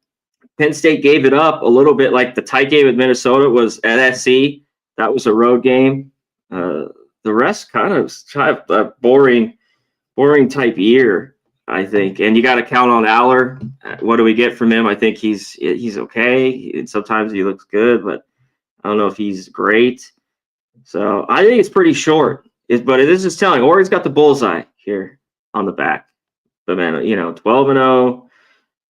Penn State gave it up a little bit, like the tight game with Minnesota was at SC. That was a road game. The rest kind of a boring type year I think, and you got to count on Aller. What do we get from him? I think he's okay. And sometimes he looks good, but I don't know if he's great. So I think it's pretty short. But this is telling. Oregon's got the bullseye here on the back. But man, 12-0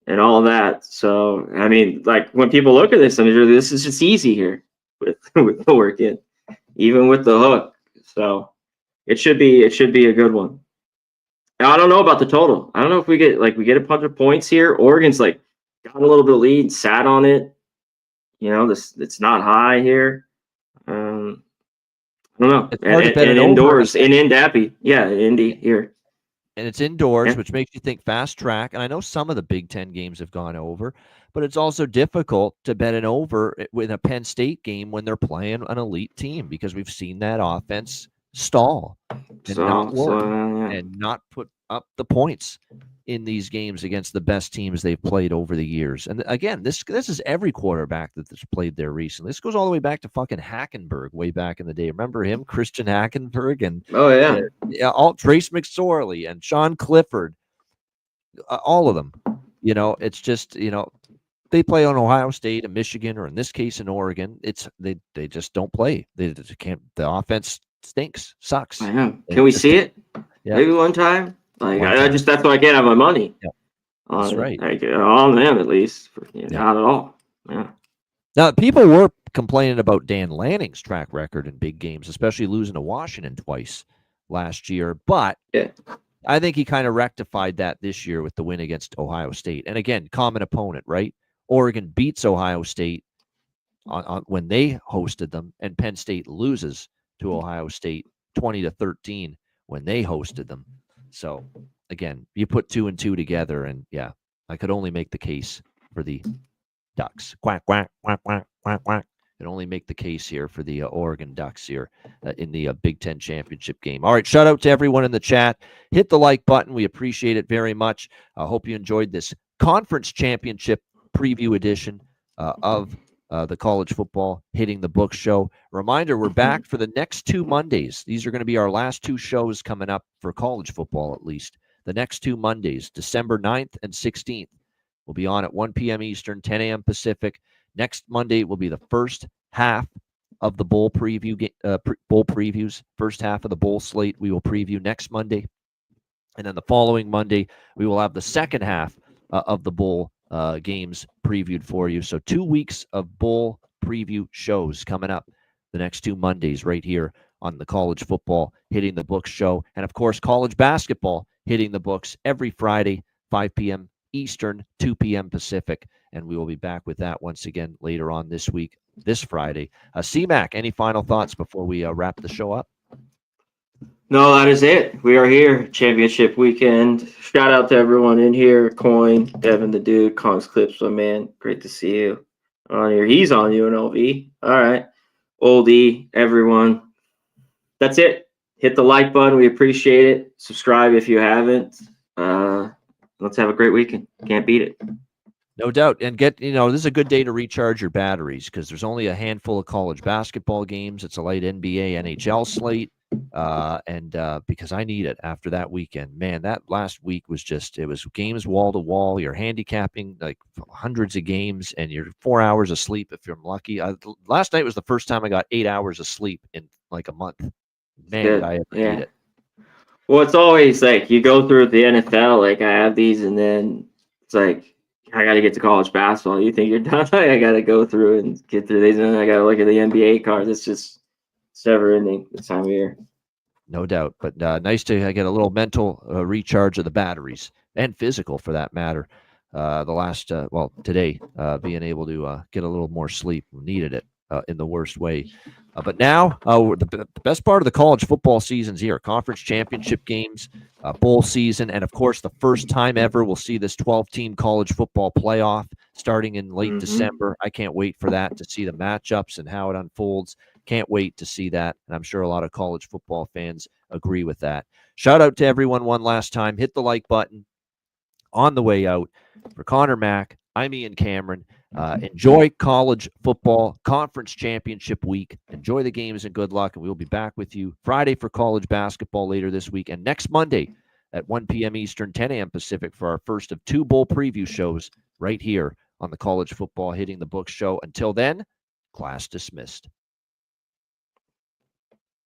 and all that. So I mean, like when people look at this, I mean, this is just easy here with Oregon, even with the hook. So it should be a good one. Now, I don't know about the total. I don't know if we get a bunch of points here. Oregon's like got a little bit of lead, sat on it. It's not high here. I don't know. It's hard to bet and it indoors over. in Indy. Yeah, Indy here. And it's indoors, Yeah. which makes you think fast track. And I know some of the Big Ten games have gone over, but it's also difficult to bet an over with a Penn State game when they're playing an elite team because we've seen that offense stall and not work and not put up the points in these games against the best teams they've played over the years. And again, this is every quarterback that's played there recently. This goes all the way back to fucking Hackenberg way back in the day. Remember him, Christian Hackenberg, and Trace McSorley and Sean Clifford, all of them. It's just they play on Ohio State and Michigan, or in this case in Oregon. They just don't play. They just can't. The offense stinks, sucks. I know. Can we see it? Yeah. Maybe one time. Like One I time. just that's what I get out of my money. Yeah. That's right. Like, on them at least. Not at all. Yeah. Now people were complaining about Dan Lanning's track record in big games, especially losing to Washington twice last year. But I think he kind of rectified that this year with the win against Ohio State. And again, common opponent, right? Oregon beats Ohio State on when they hosted them, and Penn State loses to Ohio State 20-13 when they hosted them. So again, you put 2 and 2 together, and yeah, I could only make the case for the Ducks. Quack, quack, quack, quack, quack, quack. Could only make the case here for the Oregon Ducks here in the Big Ten championship game. All right, shout out to everyone in the chat. Hit the like button. We appreciate it very much. I hope you enjoyed this conference championship preview edition of the College Football Hitting the Books show. Reminder, we're back for the next 2 Mondays. These are going to be our last 2 shows coming up for college football, at least. The next 2 Mondays, December 9th and 16th. We'll be on at 1 p.m. Eastern, 10 a.m. Pacific. Next Monday will be the first half of the bowl previews. First half of the bowl slate we will preview next Monday. And then the following Monday, we will have the second half of the bowl games previewed for you. So 2 weeks of bowl preview shows coming up the next 2 Mondays right here on the College Football Hitting the Books show. And of course, college basketball hitting the books every Friday, 5 p.m. Eastern, 2 p.m. Pacific. And we will be back with that once again later on this week, this Friday. C-Mac, any final thoughts before we wrap the show up? No, that is it. We are here. Championship weekend. Shout out to everyone in here. Coin, Devin the Dude, Kongs Clips, my man. Great to see you on here. He's on UNLV. All right. Oldie, everyone. That's it. Hit the like button. We appreciate it. Subscribe if you haven't. Let's have a great weekend. Can't beat it. No doubt. And this is a good day to recharge your batteries because there's only a handful of college basketball games. It's a light NBA, NHL slate. And because I need it after that weekend. Man, that last week was it was games wall to wall. You're handicapping like hundreds of games and you're 4 hours of sleep if you're lucky. Last night was the first time I got 8 hours of sleep in like a month. Man, did I ever need it. Well, it's always like you go through the NFL, like I have these, and then it's like I got to get to college basketball. You think you're done? I got to go through and get through these, and then I got to look at the NBA cards. It's never ending this time of year. No doubt, but nice to get a little mental recharge of the batteries and physical for that matter. Today, being able to get a little more sleep, needed it in the worst way. But now, the best part of the college football season's here. Conference championship games, bowl season, and of course, the first time ever we'll see this 12-team college football playoff starting in late December. I can't wait for that, to see the matchups and how it unfolds. Can't wait to see that, and I'm sure a lot of college football fans agree with that. Shout out to everyone one last time. Hit the like button on the way out. For Connor Mack, I'm Ian Cameron. Enjoy college football conference championship week. Enjoy the games and good luck. And we'll be back with you Friday for college basketball later this week. And next Monday, at 1 p.m. Eastern, 10 a.m. Pacific for our first of 2 bowl preview shows right here on the College Football Hitting the Books show. Until then, class dismissed.